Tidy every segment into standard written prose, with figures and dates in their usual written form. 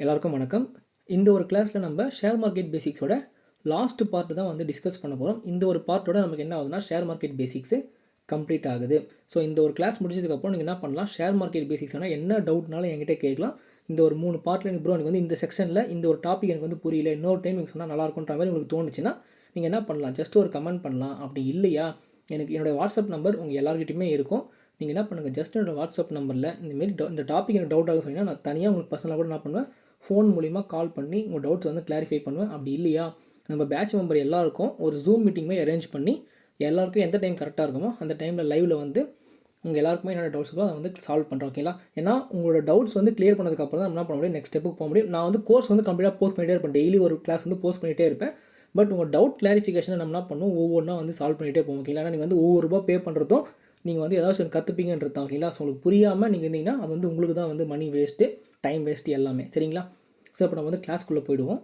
எல்லாருக்கும் வணக்கம். இந்த ஒரு கிளாஸில் நம்ம ஷேர் மார்க்கெட் பேசிக்ஸோட லாஸ்ட் பார்ட் தான் வந்து டிஸ்கஸ் பண்ண போகிறோம். இந்த ஒரு பார்ட்டோட நமக்கு என்ன ஆகுதுன்னா ஷேர் மார்க்கெட் பேசிக்ஸு கம்ப்ளீட் ஆகுது. ஸோ இந்த ஒரு கிளாஸ் முடிச்சதுக்கப்புறம் நீங்கள் என்ன பண்ணலாம், ஷேர் மார்க்கெட் பேசிக்ஸ்னால் என்ன டவுட்னாலும் என்கிட்ட கேட்கலாம். இந்த ஒரு 3 பார்ட்டில் எனக்கு ப்ரோ எனக்கு வந்து இந்த செக்ஷனில் இந்த ஒரு டாபிக் எனக்கு வந்து புரியல, இன்னொரு டைம் எனக்கு சொன்னால் நல்லாயிருக்குன்ற மாதிரி உங்களுக்கு தோணுச்சுன்னா நீங்கள் என்ன பண்ணலாம், ஜஸ்ட் ஒரு கமெண்ட் பண்ணலாம். அப்படி இல்லையா, எனக்கு என்னோடய வாட்ஸ்அப் நம்பர் உங்கள் எல்லாருக்கிட்டையுமே இருக்கும். நீங்கள் என்ன பண்ணுங்கள், ஜஸ்ட் என்னோடய வாட்ஸ்அப் நம்பரில் இந்தமாரி இந்த டாபிக் எனக்கு டவுட் ஆக சொன்னீங்கன்னா நான் தனியாக உங்களுக்கு பர்சனலாக கூட என்ன பண்ணுவேன், ஃபோன் மூலிமா கால் பண்ணி உங்கள் டவுட்ஸ் வந்து கிளாரிஃபை பண்ணுவேன். அப்படி இல்லையா, நம்ம பேட்ச் மெம்பர் எல்லாருக்கும் ஒரு ஜூம் மீட்டிங் அரேஞ்ச் பண்ணி எல்லாருக்கும் எந்த டைம் கரெக்டாக இருக்குமோ அந்த டைமில் லைவில் வந்து உங்கள் எல்லாருக்குமே என்னோட டவுட்ஸ் இருக்கோ அதை வந்து சால்வ் பண்ணுறோம். ஓகேங்களா? ஏன்னா உங்களோட டவுட்ஸ் வந்து கிளியர் பண்ணதுக்கப்புறம் தான் நம்ம என்ன பண்ண முடியும், நெக்ஸ்ட் ஸ்டெப்புக்கு போக முடியும். நான் வந்து கோர்ஸ் வந்து கம்ப்ளீட்டாக போஸ்ட் பண்ணிகிட்டே இருப்பேன், டெய்லி ஒரு கிளாஸ் வந்து போஸ்ட் பண்ணிகிட்டே இருப்பேன். பட் உங்கள் டவுட் கிளாரிஃபிகேஷனை நம்ம என்ன பண்ணுவோம், ஒவ்வொன்றா வந்து சால்வ் பண்ணிகிட்டே போவோம். ஓகேங்களா? நீங்கள் வந்து ஒவ்வொரு ரூபா பே பண்ணுறதும் நீங்கள் வந்து ஏதாச்சும் கற்றுப்பீங்கன்றது தான். ஓகேங்களா? ஸோ உங்களுக்கு புரியாமல் நீங்கள் இருந்தீங்கன்னா அது வந்து உங்களுக்கு தான் வந்து மணி வேஸ்ட்டு, டைம் வேஸ்ட்டு எல்லாமே. சரிங்களா? ஸோ இப்போ நம்ம வந்து கிளாஸ்க்குள்ளே போயிடுவோம்.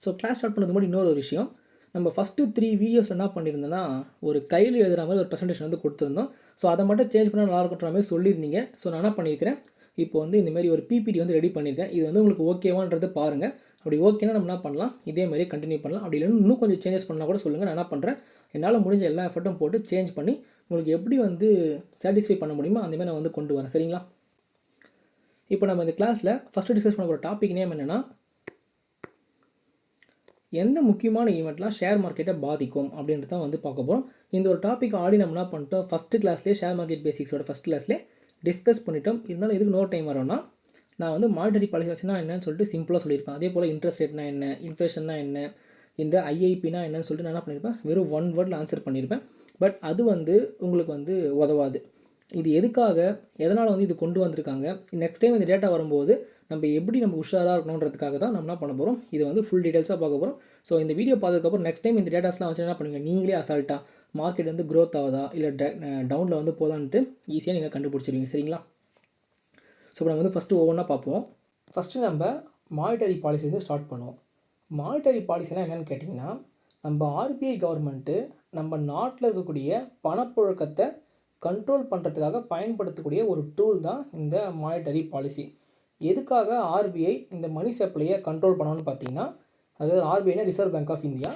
ஸோ கிளாஸ் ஸ்டார்ட் பண்ணுறது முன்னாடி இன்னொரு ஒரு விஷயம், நம்ம ஃபஸ்ட்டு 3 வீடியோஸில் என்ன பண்ணியிருந்தோன்னா ஒரு கையில் எழுதுகிற மாதிரி ஒரு ப்ரெசன்டேஷன் வந்து கொடுத்துருந்தோம். ஸோ அதை மட்டும் சேஞ்ச் பண்ணால் நல்லா இருக்குன்ற மாதிரி சொல்லியிருந்தீங்க. ஸோ நான் என்ன பண்ணியிருக்கிறேன், இப்போ வந்து இந்தமாரி ஒரு பிபிடி வந்து ரெடி பண்ணியிருக்கேன். இது வந்து உங்களுக்கு ஓகேவான்றது பாருங்கள். அப்படி ஓகேனா நம்ம என்ன பண்ணலாம், இதேமாதிரி கண்டினியூ பண்ணலாம். அப்படி இல்லைன்னா இன்னும் கொஞ்சம் சேஞ்சஸ் பண்ணால் கூட சொல்லுங்கள். நான் என்ன பண்ணுறேன், என்னால் முடிஞ்ச எல்லா எஃபர்ட்டும் போட்டு சேஞ்ச் பண்ணி உங்களுக்கு எப்படி வந்து சாட்டிஸ்ஃபை பண்ண முடியுமோ அந்தமாதிரி நான் வந்து கொண்டு வரேன். சரிங்களா? இப்போ நம்ம இந்த கிளாஸில் ஃபஸ்ட்டு டிஸ்கஸ் பண்ண போகிற டாபிக் நேம் என்னென்னா, எந்த முக்கியமான ஈவெண்ட்லாம் ஷேர் மார்க்கெட்டை பாதிக்கும் அப்படின்றது தான் வந்து பார்க்க போகிறோம். இந்த ஒரு டாபிக் ஆடி நம்ம என்ன பண்ணிட்டோம், ஃபஸ்ட்டு கிளாஸ்லேயே ஷேர் மார்க்கெட் பேசிக்ஸோட ஃபஸ்ட் கிளாஸ்லேயே டிஸ்கஸ் பண்ணிட்டோம். இருந்தாலும் இதுக்கு இன்னொரு டைம் வரோம்னா, நான் வந்து மானிட்டரி பாலிசினா என்னன்னு சொல்லிட்டு சிம்பிளாக சொல்லியிருப்பேன். அதே போல் இன்ட்ரெஸ்ட் ரேட்னா என்ன, இன்ஃப்ளேஷன்னா என்ன, இந்த ஐஐபினா என்னன்னு சொல்லிட்டு நான் என்ன பண்ணியிருப்பேன், வெறும் 1 வேர்டில் ஆன்சர் பண்ணியிருப்பேன். பட் அது வந்து உங்களுக்கு வந்து உதவாது. இது எதுக்காக, எதனால் வந்து இது கொண்டு வந்திருக்காங்க, நெக்ஸ்ட் டைம் இந்த டேட்டா வரும்போது நம்ம எப்படி நம்ம உஷாராக இருக்கணுன்றதுக்காக தான் நம்ம என்ன பண்ண போகிறோம், இது வந்து ஃபுல் டீட்டெயில்ஸாக பார்க்க போகிறோம். ஸோ இந்த வீடியோ பார்த்ததுக்கப்புறம் நெக்ஸ்ட் டைம் இந்த டேட்டாஸ்லாம் வச்சு என்ன பண்ணுங்கள், நீங்களே அசால்ட்டாக மார்க்கெட் வந்து க்ரோத் ஆகுதா இல்லை டவுனில் வந்து போதான்ட்டு ஈஸியாக நீங்கள் கண்டுபிடிச்சிருவீங்க. சரிங்களா? ஸோ இப்போ நம்ம வந்து ஃபஸ்ட்டு ஒவ்வொன்றா பார்ப்போம். ஃபஸ்ட்டு நம்ம மானிட்டரி பாலிசிலேருந்து ஸ்டார்ட் பண்ணுவோம். மானிட்டரி பாலிசினா என்னென்னு கேட்டிங்கன்னா, நம்ம ஆர்பிஐ கவர்மெண்ட்டு நம்ம நாட்டில் இருக்கக்கூடிய பணப்புழக்கத்தை கண்ட்ரோல் பண்ணுறதுக்காக பயன்படுத்தக்கூடிய ஒரு டூல் தான் இந்த மானிட்டரி பாலிசி. எதுக்காக ஆர்பிஐ இந்த மணி சப்ளையை கண்ட்ரோல் பண்ணணும்னு பார்த்தீங்கன்னா, அதாவது ஆர்பிஐனா ரிசர்வ் பேங்க் ஆஃப் இந்தியா.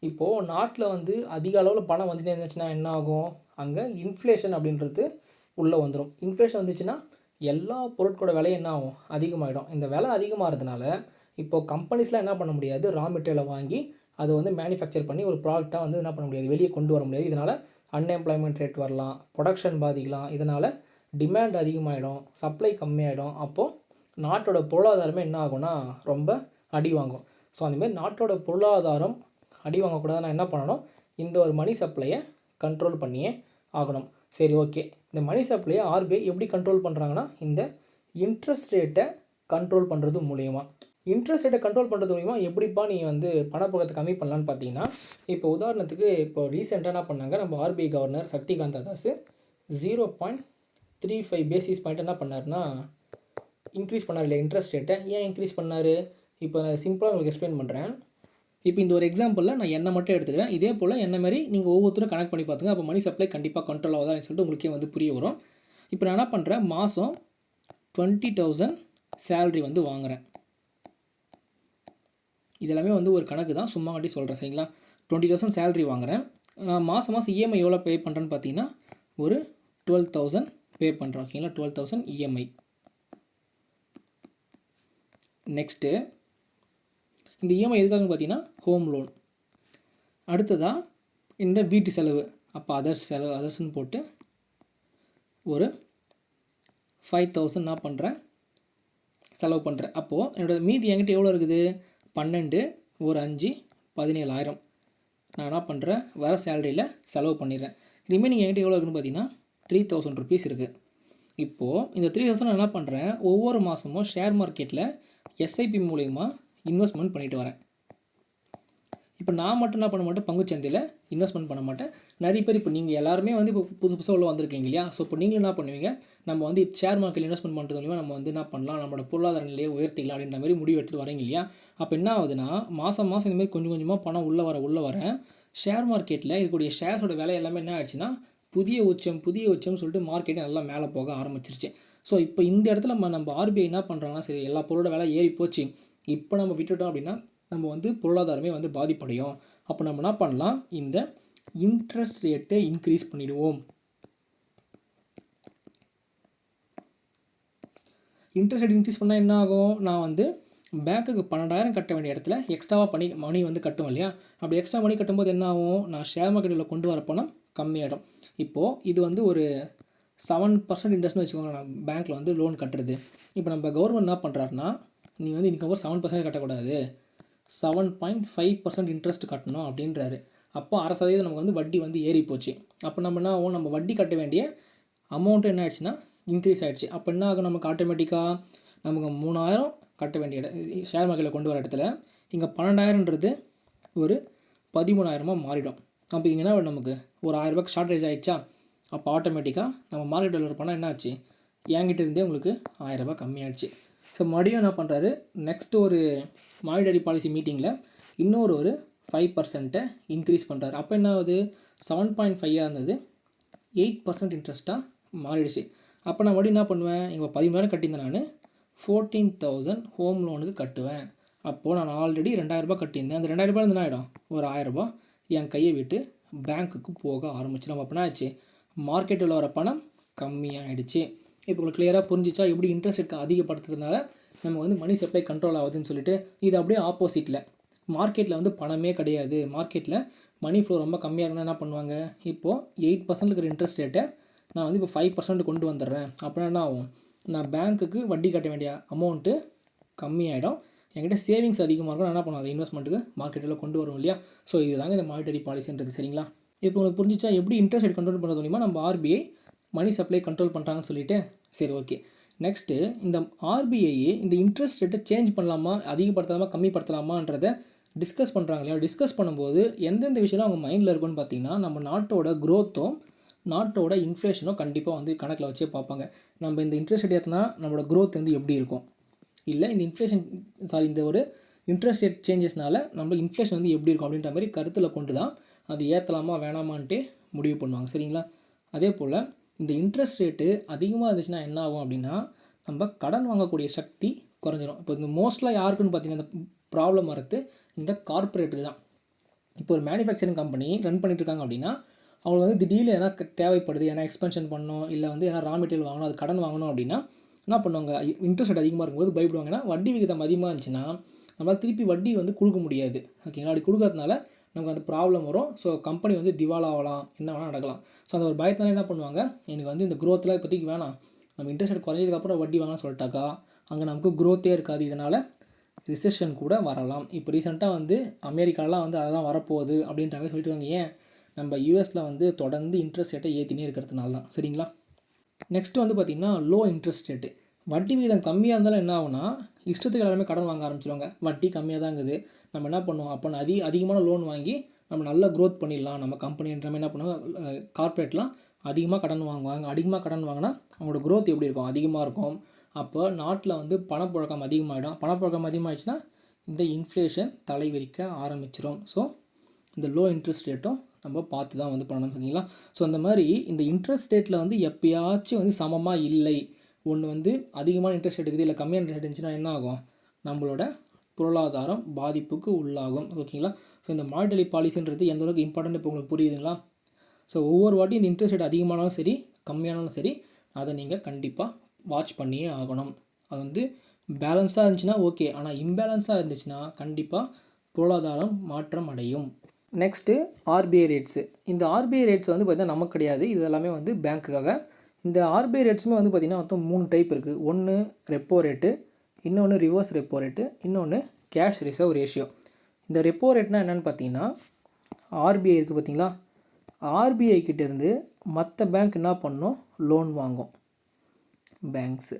இப்போது நாட்டில் வந்து அதிக அளவில் பணம் வந்துட்டே இருந்துச்சுன்னா என்ன ஆகும், அங்கே இன்ஃப்ளேஷன் அப்படின்றது உள்ளே வந்துடும். இன்ஃப்ளேஷன் வந்துச்சுன்னா எல்லா பொருட்களோட விலை என்ன ஆகும், அதிகமாகிடும். இந்த விலை அதிகமாகிறதுனால இப்போது கம்பெனிஸ்லாம் என்ன பண்ண முடியாது, ரா மெட்டீரியலை வாங்கி அதை வந்து மேனுஃபேக்சர் பண்ணி ஒரு ப்ராடக்டாக வந்து என்ன பண்ண முடியாது, வெளியே கொண்டு வர முடியாது. இதனால் அன்எம்ப்ளாய்மெண்ட் ரேட் வரலாம், ப்ரொடக்ஷன் பாதிக்கலாம். இதனால் டிமாண்ட் அதிகமாகிடும், சப்ளை கம்மியாகிடும். அப்போது நாட்டோட பொருளாதாரமே என்ன ஆகும்னா ரொம்ப அடி வாங்கும். ஸோ அந்தமாரி நாட்டோட பொருளாதாரம் அடி வாங்கக்கூடாதுன்னா என்ன பண்ணணும், இந்த ஒரு மணி சப்ளையை கண்ட்ரோல் பண்ணியே ஆகணும். சரி, ஓகே. இந்த மணி சப்ளையை ஆர்பிஐ எப்படி கண்ட்ரோல் பண்ணுறாங்கன்னா, இந்த இன்ட்ரெஸ்ட் ரேட்டை கண்ட்ரோல் பண்ணுறது மூலயமா. இன்ட்ரெஸ்ட் ரேட்டை கண்ட்ரோல் பண்ணுறது மூலிமா எப்படிப்பா நீ வந்து பணப்புழக்கத்தை கம்மி பண்ணலான்னு பார்த்தீங்கன்னா, இப்போ உதாரணத்துக்கு இப்போ ரீசெண்டாக என்ன பண்ணாங்க, நம்ம RBI governor Shaktikanta Das 0.35 basis point என்ன பண்ணார்னா இன்க்ரீஸ் பண்ணார் இல்லை இன்ட்ரெஸ்ட் ரேட்டை. ஏன் இன்க்ரீஸ் பண்ணார், இப்போ நான் சிம்பிளாக உங்களுக்கு எக்ஸ்பிளைன் பண்ணுறேன். இப்போ இந்த ஒரு எக்ஸாம்பிளில் நான் எண்ணெய் மட்டும் எடுத்துக்கிறேன். இதே போல் என்ன மாதிரி நீங்கள் ஒவ்வொருத்தரும் கனெக்ட் பண்ணி பார்த்துங்க. அப்போ மணி சப்ளை கண்டிப்பாக கண்ட்ரோல் ஆகுதான்னு சொல்லிட்டு உங்களுக்கே வந்து புரிய வரும். இப்போ நான் என்ன பண்ணுறேன், மாதம் 20,000 சேலரி வந்து வாங்குகிறேன். இதெல்லாமே வந்து ஒரு கணக்கு தான், சும்மா காட்டி சொல்கிறேன். சரிங்களா? 20,000 சேலரி வாங்குகிறேன். நான் மாதம் இஎம்ஐ எவ்வளோ பே பண்ணுறேன்னு பார்த்தீங்கன்னா ஒரு 12,000 பே பண்ணுறேன். ஓகேங்களா? 12,000 இஎம்ஐ. நெக்ஸ்ட்டு இந்த இஎம்ஐ எதுக்காகன்னு பார்த்தீங்கன்னா ஹோம் லோன். அடுத்ததாக இந்த வீட்டு செலவு, அப்போ அதர்ஸ்ன்னு போட்டு ஒரு 5,000 நான் பண்ணுறேன், செலவு பண்ணுறேன். அப்போது என்னோடய மீதி என்கிட்ட எவ்வளோ இருக்குது, 12 ஒரு 5 17,000 நான் என்ன பண்ணுறேன், வர சேலரியில் செலவு பண்ணிடுறேன். ரிமைனிங் என்கிட்ட எவ்வளோ இருக்குன்னு பார்த்தீங்கன்னா 3,000 ருபீஸ் இருக்குது. இப்போது இந்த 3,000 நான் என்ன பண்ணுறேன், ஒவ்வொரு மாதமும் ஷேர் மார்க்கெட்டில் எஸ்ஐபி மூலயமா இன்வெஸ்ட்மெண்ட் பண்ணிட்டு வரேன். இப்போ நான் மட்டும் என்ன பண்ண மாட்டேன், பங்குச்சந்தையில் இன்வெஸ்ட்மெண்ட் பண்ண மாட்டேன். நிறைய பேர் இப்போ நீங்கள் எல்லாருமே வந்து இப்போ புதுசாக உள்ள வந்திருக்கீங்க இல்லையா? ஸோ இப்போ நீங்களும் என்ன பண்ணுவீங்க, நம்ம வந்து ஷேர் மார்க்கெட்டில் இன்வெஸ்ட்மெண்ட் பண்ணுறது மூலிமா நம்ம வந்து என்ன பண்ணலாம், நம்மளோட பொருளாதார நிலையை உயர்த்திக்கலாம் அப்படின்ற மாதிரி முடிவு எடுத்துகிட்டு வரீங்க இல்லையா? அப்போ என்ன ஆகுதுன்னா, மாதம் இந்தமாதிரி கொஞ்சம் கொஞ்சமாக பணம் உள்ளே வர ஷேர் மார்க்கெட்டில் இருக்கக்கூடிய ஷேர்ஸோட விலை எல்லாமே என்ன ஆயிடுச்சுன்னா புதிய உச்சம் சொல்லிட்டு மார்க்கெட்டே நல்லா மேலே போக ஆரம்பிச்சிருச்சு. ஸோ இப்போ இந்த இடத்துல நம்ம ஆர்பிஐ என்ன பண்ணுறாங்கன்னா, சரி எல்லா பொருளோட விலை ஏறி போச்சு, இப்போ நம்ம விட்டுட்டோம் அப்படின்னா நம்ம வந்து பொருளாதாரமே வந்து பாதிப்படையும். அப்போ நம்ம என்ன பண்ணலாம், இந்த இன்ட்ரெஸ்ட் ரேட்டை இன்க்ரீஸ் பண்ணிடுவோம். இன்ட்ரெஸ்ட் ரேட் இன்க்ரீஸ் பண்ணால் என்ன ஆகும், நான் வந்து பேங்க்குக்கு 12,000 கட்ட வேண்டிய இடத்துல எக்ஸ்ட்ராவாக மணி வந்து கட்டும் இல்லையா, அப்படி எக்ஸ்ட்ரா மணி கட்டும்போது என்ன ஆகும், நான் ஷேர் மார்க்கெட்டில் கொண்டு வர பணம் கம்மியாகிடும். இப்போது இது வந்து ஒரு 7% இன்ட்ரெஸ்ட்னு வச்சுக்கோங்க, நான் பேங்க்கில் வந்து லோன் கட்டுறது. இப்போ நம்ம கவர்மெண்ட் என்ன பண்ணுறாருன்னா, நீங்கள் வந்து இதுக்கப்புறம் 7% கட்டக்கூடாது, 7.5% இன்ட்ரெஸ்ட் கட்டணும் அப்படின்றாரு. அப்போ 0.5% நமக்கு வந்து வட்டி வந்து ஏறி போச்சு. அப்போ நம்ம என்ன ஆகும், நம்ம வட்டி கட்ட வேண்டிய அமௌண்ட்டு என்ன ஆயிடுச்சுன்னா இன்க்ரீஸ் ஆகிடுச்சு. அப்போ என்ன ஆகும், நமக்கு ஆட்டோமேட்டிக்காக நமக்கு 3,000 கட்ட வேண்டிய ஷேர் மார்க்கெட்டில் கொண்டு வர இடத்துல இங்கே 12,000ன்றது ஒரு 13,000 மாறிடும். அப்போ இங்கே என்ன நமக்கு ஒரு 1,000 ஷார்ட்டேஜ் ஆகிடுச்சா, அப்போ ஆட்டோமேட்டிக்காக நம்ம மார்க்கெட்டில் வர பணம் என்ன ஆச்சு, என்கிட்ட இருந்தே உங்களுக்கு 1,000 கம்மியாகிடுச்சு. ஸோ மறுபடியும் என்ன பண்ணுறாரு, நெக்ஸ்ட்டு ஒரு மானிட்டரி பாலிசி மீட்டிங்கில் இன்னொரு ஒரு 5% இன்க்ரீஸ் பண்ணுறாரு. அப்போ என்ன ஆகுது, 7.5 இருந்தது 8% இன்ட்ரெஸ்ட்டாக மாறிடுச்சு. அப்போ நான் மறுபடியும் என்ன பண்ணுவேன், இங்கே 13,000 கட்டியிருந்தேன், நான் 14,000 ஹோம் லோனுக்கு கட்டுவேன். அப்போது நான் ஆல்ரெடி 2,000 கட்டியிருந்தேன், அந்த 2,000 என்ன ஆகிடும், ஒரு 1,000 என் கையை விட்டு பேங்க்குக்கு போக ஆரம்பிச்சிடும். அப்போ என்ன ஆச்சு, மார்க்கெட்டில் வர பணம் கம்மியாகிடுச்சு. இப்போ உங்களுக்கு கிளியராக புரிஞ்சிச்சா எப்படி இன்ட்ரெஸ்ட் ரேட் அதிகப்படுத்துறதுனால நம்ம வந்து மணி சப்ளை கண்ட்ரோல் ஆகுதுன்னு சொல்லிட்டு. இது அப்படியே ஆப்போசிட்டில் மார்க்கெட்டில் வந்து பணமே கிடையாது, மார்க்கெட்டில் மணி ஃப்ளோ ரொம்ப கம்மியாக இருக்குன்னா என்ன பண்ணுவாங்க, இப்போது 8% இருக்கிற இன்ட்ரெஸ்ட் ரேட்டை நான் வந்து இப்போ 5% கொண்டு வந்துடுறேன். அப்படின்னா என்ன ஆகும், நான் பேங்க்குக்கு வட்டி கட்ட வேண்டிய அமௌண்ட்டு கம்மியாகிடும், என்கிட்ட சேவிங்ஸ் அதிகமாக இருக்கும், நான் என்ன பண்ணுவேன் அதை இன்வெஸ்ட்மெண்ட்டுக்கு மார்க்கெட்டில் கொண்டு வரும் இல்லையா. ஸோ இதுதாங்க இந்த மானிட்டரி பாலிசின்றது. சரிங்களா, இப்போ உங்களுக்கு புரிஞ்சிச்சா எப்படி இன்ட்ரெஸ்ட் ரேட் கண்ட்ரோல் பண்ணுறது மூலிமா நம்ம ஆர்பிஐ மணி சப்ளை கண்ட்ரோல் பண்ணுறாங்கன்னு சொல்லிட்டு. சரி, ஓகே. நெக்ஸ்ட்டு இந்த ஆர்பிஐ இந்த இன்ட்ரெஸ்ட் ரேட்டை சேஞ்ச் பண்ணலாமா, அதிகப்படுத்தலாமா, கம்மிப்படுத்தலாமான்றதை டிஸ்கஸ் பண்ணுறாங்க இல்லையா. டிஸ்கஸ் பண்ணும்போது எந்தெந்த விஷயம்லாம் அவங்க மைண்டில் இருக்குன்னு பார்த்தீங்கன்னா, நம்ம நாட்டோட க்ரோத்தும் நாட்டோட இன்ஃப்ளேஷனும் கண்டிப்பாக வந்து கணக்கில் வச்சே பார்ப்பாங்க. நம்ம இந்த இன்ட்ரெஸ்ட் ரேட் ஏற்றினா நம்மளோட க்ரோத் வந்து எப்படி இருக்கும், இல்லை இந்த இந்த ஒரு இன்ட்ரெஸ்ட் ரேட் சேஞ்சஸ்னால நம்ம இன்ஃப்ளேஷன் வந்து எப்படி இருக்கும் அப்படின்ற மாதிரி கருத்தில் கொண்டு தான் அது ஏற்றலாமா வேணாமான்ட்டு முடிவு பண்ணுவாங்க. சரிங்களா, அதே போல் இந்த இன்ட்ரெஸ்ட் ரேட்டு அதிகமாக இருந்துச்சுன்னா என்ன ஆகும் அப்படின்னா, நம்ம கடன் வாங்கக்கூடிய சக்தி குறைஞ்சிடும். இப்போ இந்த மோஸ்ட்லாக யாருக்குன்னு பார்த்தீங்கன்னா இந்த ப்ராப்ளம் வரது இந்த கார்ப்பரேட்டுக்கு தான். இப்போ ஒரு மேனுஃபேக்சரிங் கம்பெனி ரன் பண்ணிட்டு இருக்காங்க அப்படின்னா, அவங்களுக்கு வந்து திடீர்னு எதனா தேவைப்படுது, ஏன்னா எக்ஸ்பென்ஷன் பண்ணணும், இல்லை வந்து ஏன்னா ரா மெட்டீரியல் வாங்கணும், அது கடன் வாங்கணும் அப்படின்னா என்ன பண்ணுவாங்க, இன்ட்ரெஸ்ட் ரேட் அதிகமாக இருக்கும்போது பயப்படுவாங்க. ஏன்னா வட்டி விகிதம் அதிகமாக இருந்துச்சுன்னா நம்மளால் திருப்பி வட்டி வந்து கொடுக்க முடியாது. ஓகேங்களா, அப்படி கொடுக்கறதுனால நமக்கு அந்த ப்ராப்ளம் வரும். ஸோ கம்பெனி வந்து திவாலாகலாம், என்ன வேணால் நடக்கலாம். ஸோ அந்த ஒரு பயத்தினால என்ன பண்ணுவாங்க, எனக்கு வந்து இந்த க்ரோத்லாம் இப்போதைக்கு வேணாம், நம்ம இன்ட்ரெஸ்ட் ரேட் குறைஞ்சதுக்கப்புறம் வட்டி வாங்கலாம் சொல்லிட்டாக்கா அங்கே நமக்கு க்ரோத்தே இருக்காது. இதனால் ரிசெஷன் கூட வரலாம். இப்போ ரீசெண்டாக வந்து அமெரிக்காலாம் வந்து அதெல்லாம் வரப்போகுது அப்படின்ற மாதிரி சொல்லிட்டு இருக்காங்க. ஏன், நம்ம யூஎஸில் வந்து தொடர்ந்து இன்ட்ரெஸ்ட் ரேட்டை ஏற்றினே இருக்கிறதுனால தான். சரிங்களா, நெக்ஸ்ட்டு வந்து பார்த்திங்கன்னா லோ இன்ட்ரெஸ்ட் ரேட்டு. வட்டி விகிதம் கம்மியாக இருந்தாலும் என்ன ஆகுனா, இஷ்டத்துக்கு எல்லாருமே கடன் வாங்க ஆரம்பிச்சிடுவாங்க. வட்டி கம்மியாக தான் இருக்குது, நம்ம என்ன பண்ணுவோம், அப்போ அதிகமான லோன் வாங்கி நம்ம நல்லா க்ரோத் பண்ணிடலாம் நம்ம கம்பெனின்ற மாதிரி என்ன பண்ணுவாங்க, கார்ப்பரேட்லாம் அதிகமாக கடன் வாங்குவாங்க. அதிகமாக கடன் வாங்கினா அவங்களோட க்ரோத் எப்படி இருக்கும், அதிகமாக இருக்கும். அப்போ நாட்டில் வந்து பணப்புழக்கம் அதிகமாகிடும். பணப்புழக்கம் அதிகமாகிடுச்சுன்னா இந்த இன்ஃப்ளேஷன் தலைவிரிக்க ஆரம்பிச்சிடும். ஸோ இந்த லோ இன்ட்ரெஸ்ட் ரேட்டும் நம்ம பார்த்து தான் வந்து பண்ணணும். சரிங்களா, ஸோ அந்த மாதிரி இந்த இன்ட்ரெஸ்ட் ரேட்டில் வந்து எப்பயாச்சும் வந்து சமமாக இல்லை, ஒன்று வந்து அதிகமான இன்ட்ரெஸ்ட் ரேட் இருக்குது, இல்லை கம்மியான இன்ட்ரெஸ்ட் இருந்துச்சுன்னா என்ன ஆகும், நம்மளோட பொருளாதாரம் பாதிப்புக்கு உள்ளாகும். ஓகேங்களா, ஸோ இந்த மானிட்டரி பாலிசின்றது எந்த அளவுக்கு இம்பார்ட்டன்ட் இப்போ உங்களுக்கு புரியுதுங்களா. ஸோ ஒவ்வொரு வாட்டியும் இந்த இன்ட்ரெஸ்ட் ரேட் அதிகமானாலும் சரி கம்மியானாலும் சரி அதை நீங்கள் கண்டிப்பாக வாட்ச் பண்ணியே ஆகணும். அது வந்து பேலன்ஸாக இருந்துச்சுன்னா ஓகே, ஆனால் இம்பேலன்ஸாக இருந்துச்சுன்னா கண்டிப்பாக பொருளாதாரம் மாற்றம் அடையும். Next RBI rates. இந்த ஆர்பிஐ ரேட்ஸ் வந்து பார்த்திங்கன்னா நமக்கு கிடையாது, இது எல்லாமே வந்து பேங்க்குக்காக. இந்த ஆர்பிஐ ரேட்ஸுமே வந்து பார்த்திங்கன்னா மொத்தம் 3 டைப் இருக்குது. ஒன்று ரெப்போ ரேட்டு, இன்னொன்று ரிவர்ஸ் ரெப்போ ரேட்டு, இன்னொன்று கேஷ் ரிசர்வ் ரேஷியோ. இந்த ரெப்போ ரேட்னால் என்னென்னு பார்த்தீங்கன்னா, ஆர்பிஐ இருக்குது பார்த்திங்களா, ஆர்பிஐ கிட்டேருந்து மற்ற பேங்க் என்ன பண்ணணும், லோன் வாங்கும் பேங்க்ஸு.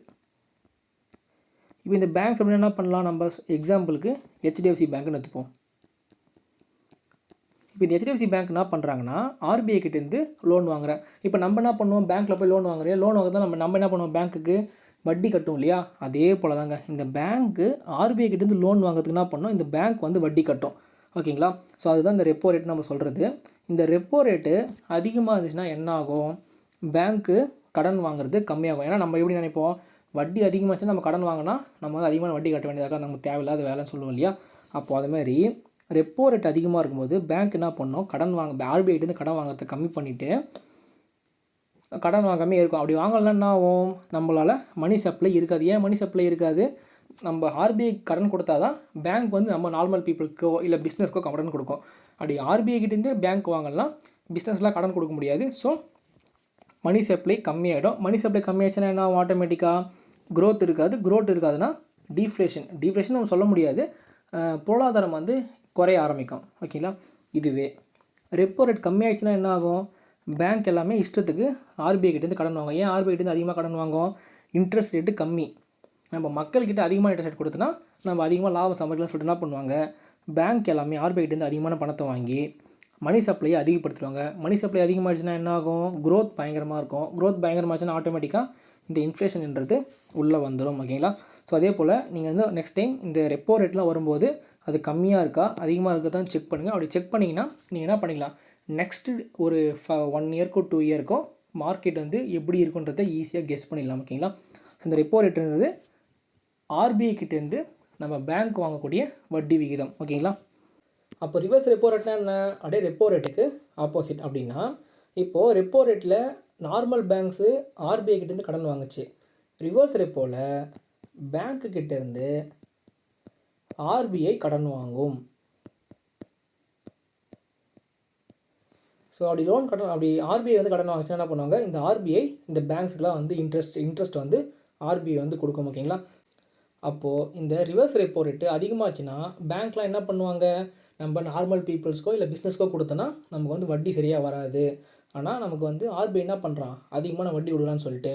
இப்போ இந்த பேங்க்ஸ் அப்படின்னா என்ன பண்ணலாம், நம்ம எக்ஸாம்பிளுக்கு ஹெச்டிஎஃப்சி பேங்க்னு எடுத்துப்போம். இப்போ இந்த ஹெச்டிஎஃப்சி பேங்க் என்ன பண்ணுறாங்கன்னா ஆர்பிஐ கிட்டேருந்து லோன் வாங்குறேன். இப்போ நம்ம என்ன பண்ணுவோம், பேங்க்கில் போய் லோன் வாங்குறேன், லோன் வாங்குறதா நம்ம என்ன பண்ணுவோம், பேங்க்குக்கு வட்டி கட்டும் இல்லையா. அதே போல் தாங்க இந்த பேங்க்கு ஆர்பிஐ கிட்டேருந்து லோன் வாங்குறதுக்கு என்ன பண்ணோம், இந்த பேங்க் வந்து வட்டி கட்டும். ஓகேங்களா, ஸோ அதுதான் இந்த ரெப்போ ரேட் நம்ம சொல்கிறது. இந்த ரெப்போ ரேட்டு அதிகமாக இருந்துச்சுன்னா என்ன ஆகும், பேங்க்கு கடன் வாங்குறது கம்மியாகும். ஏன்னா நம்ம எப்படி நினைப்போம், வட்டி அதிகமாச்சுன்னா நம்ம கடன் வாங்கினா நம்ம வந்து அதிகமான வட்டி கட்ட வேண்டியதாக நமக்கு தேவையில்லாத வேலைன்னு சொல்லுவோம் இல்லையா. அப்போது அதுமாதிரி ரெப்போ ரேட் அதிகமாக இருக்கும்போது பேங்க் என்ன பண்ணணும், கடன் வாங்க ஆர்பிஐட்டேருந்து கடன் வாங்குறதை கம்மி பண்ணிவிட்டு கடன் வாங்காமே இருக்கும். அப்படி வாங்கலைன்னா என்ன ஆகும், நம்மளால் மணி சப்ளை இருக்காது. ஏன் மணி சப்ளை இருக்காது, நம்ம ஆர்பிஐ கடன் கொடுத்தா தான் பேங்க் வந்து நம்ம நார்மல் பீப்புளுக்கோ இல்லை பிஸ்னஸ்க்கோ கடன் கொடுக்கும். அப்படி ஆர்பிஐ கிட்டேருந்து பேங்க் வாங்கலாம், பிஸ்னஸ்லாம் கடன் கொடுக்க முடியாது. ஸோ மணி சப்ளை கம்மியாகிடும். மணி சப்ளை கம்மியாச்சுன்னா என்ன ஆகும், ஆட்டோமேட்டிக்காக க்ரோத் இருக்காது. க்ரோத் இருக்காதுன்னா டீஃப்ளேஷன் நம்ம சொல்ல முடியாது, பொருளாதாரம் வந்து குறைய ஆரம்பிக்கும். ஓகேங்களா. இதுவே ரெப்போ ரேட் கம்மியாகிடுச்சுன்னா என்ன ஆகும், பேங்க் எல்லாமே இஷ்டத்துக்கு ஆர்பிஐ கிட்டேருந்து கடன் வாங்கும். ஏன் ஆர்பிஐ கிட்டேருந்து அதிகமாக கடன் வாங்கும், இன்ட்ரெஸ்ட் ரேட்டு கம்மி. நம்ம மக்கள்கிட்ட அதிகமாக இன்ட்ரெஸ்ட் ரேட் கொடுத்தோன்னா நம்ம அதிகமாக லாபம் சம்பாதிக்கலாம்னு சொல்லிட்டு என்ன பண்ணுவாங்க, பேங்க் எல்லாமே ஆர்பிஐ கிட்டேருந்து அதிகமான பணத்தை வாங்கி மணி சப்ளையை அதிகப்படுத்துவாங்க. மணி சப்ளை அதிகமாகிடுச்சுன்னா என்ன ஆகும், க்ரோத் பயங்கரமாக இருக்கும். க்ரோத் பயங்கரமாகிடுச்சுன்னா ஆட்டோமேட்டிக்காக இந்த இன்ஃப்ளேஷன்ன்றது உள்ளே வந்துடும். ஓகேங்களா. ஸோ அதே போல் நீங்கள் வந்து நெக்ஸ்ட் டைம் இந்த ரெப்போ ரேட்லாம் வரும்போது அது கம்மியாக இருக்கா அதிகமாக இருக்கதான் செக் பண்ணுங்கள். அப்படி செக் பண்ணிங்கன்னா நீங்கள் என்ன பண்ணிக்கலாம், நெக்ஸ்ட்டு ஒரு 1 இயர்க்கோ 2 இயர்க்கோ மார்க்கெட் வந்து எப்படி இருக்குன்றதை ஈஸியாக கெஸ் பண்ணிடலாம். ஓகேங்களா. இந்த ரெப்போ ரேட்டுன்றது ஆர்பிஐ கிட்டேருந்து நம்ம பேங்க் வாங்கக்கூடிய வட்டி விகிதம். ஓகேங்களா. அப்போ ரிவர்ஸ் ரெப்போ ரேட்னா என்ன, அப்படியே ரெப்போ ரேட்டுக்கு ஆப்போசிட். அப்படின்னா இப்போது ரெப்போ ரேட்டில் நார்மல் பேங்க்ஸு ஆர்பிஐ கிட்டேருந்து கடன் வாங்குச்சு. ரிவர்ஸ் ரெப்போவில் பேங்க்கு கிட்டேருந்து ஆர்பிஐ கடன் வாங்கும். ஸோ அப்படி லோன் கடன் அப்படி ஆர்பிஐ வந்து கடன் வாங்கிச்சுன்னா என்ன பண்ணுவாங்க, இந்த ஆர்பிஐ இந்த பேங்க்ஸுக்கெலாம் வந்து இன்ட்ரெஸ்ட் வந்து ஆர்பிஐ வந்து கொடுக்கும். ஓகேங்களா. அப்போது இந்த ரிவர்ஸ் ரெப்போ ரேட்டு அதிகமாச்சுன்னா பேங்க்லாம் என்ன பண்ணுவாங்க, நம்ம நார்மல் பீப்புள்ஸ்க்கோ இல்லை பிஸ்னஸ்க்கோ கொடுத்தோன்னா நமக்கு வந்து வட்டி சரியாக வராது. ஆனால் நமக்கு வந்து ஆர்பிஐ என்ன பண்ணுறான், அதிகமான வட்டி கொடுக்குறான்னு சொல்லிட்டு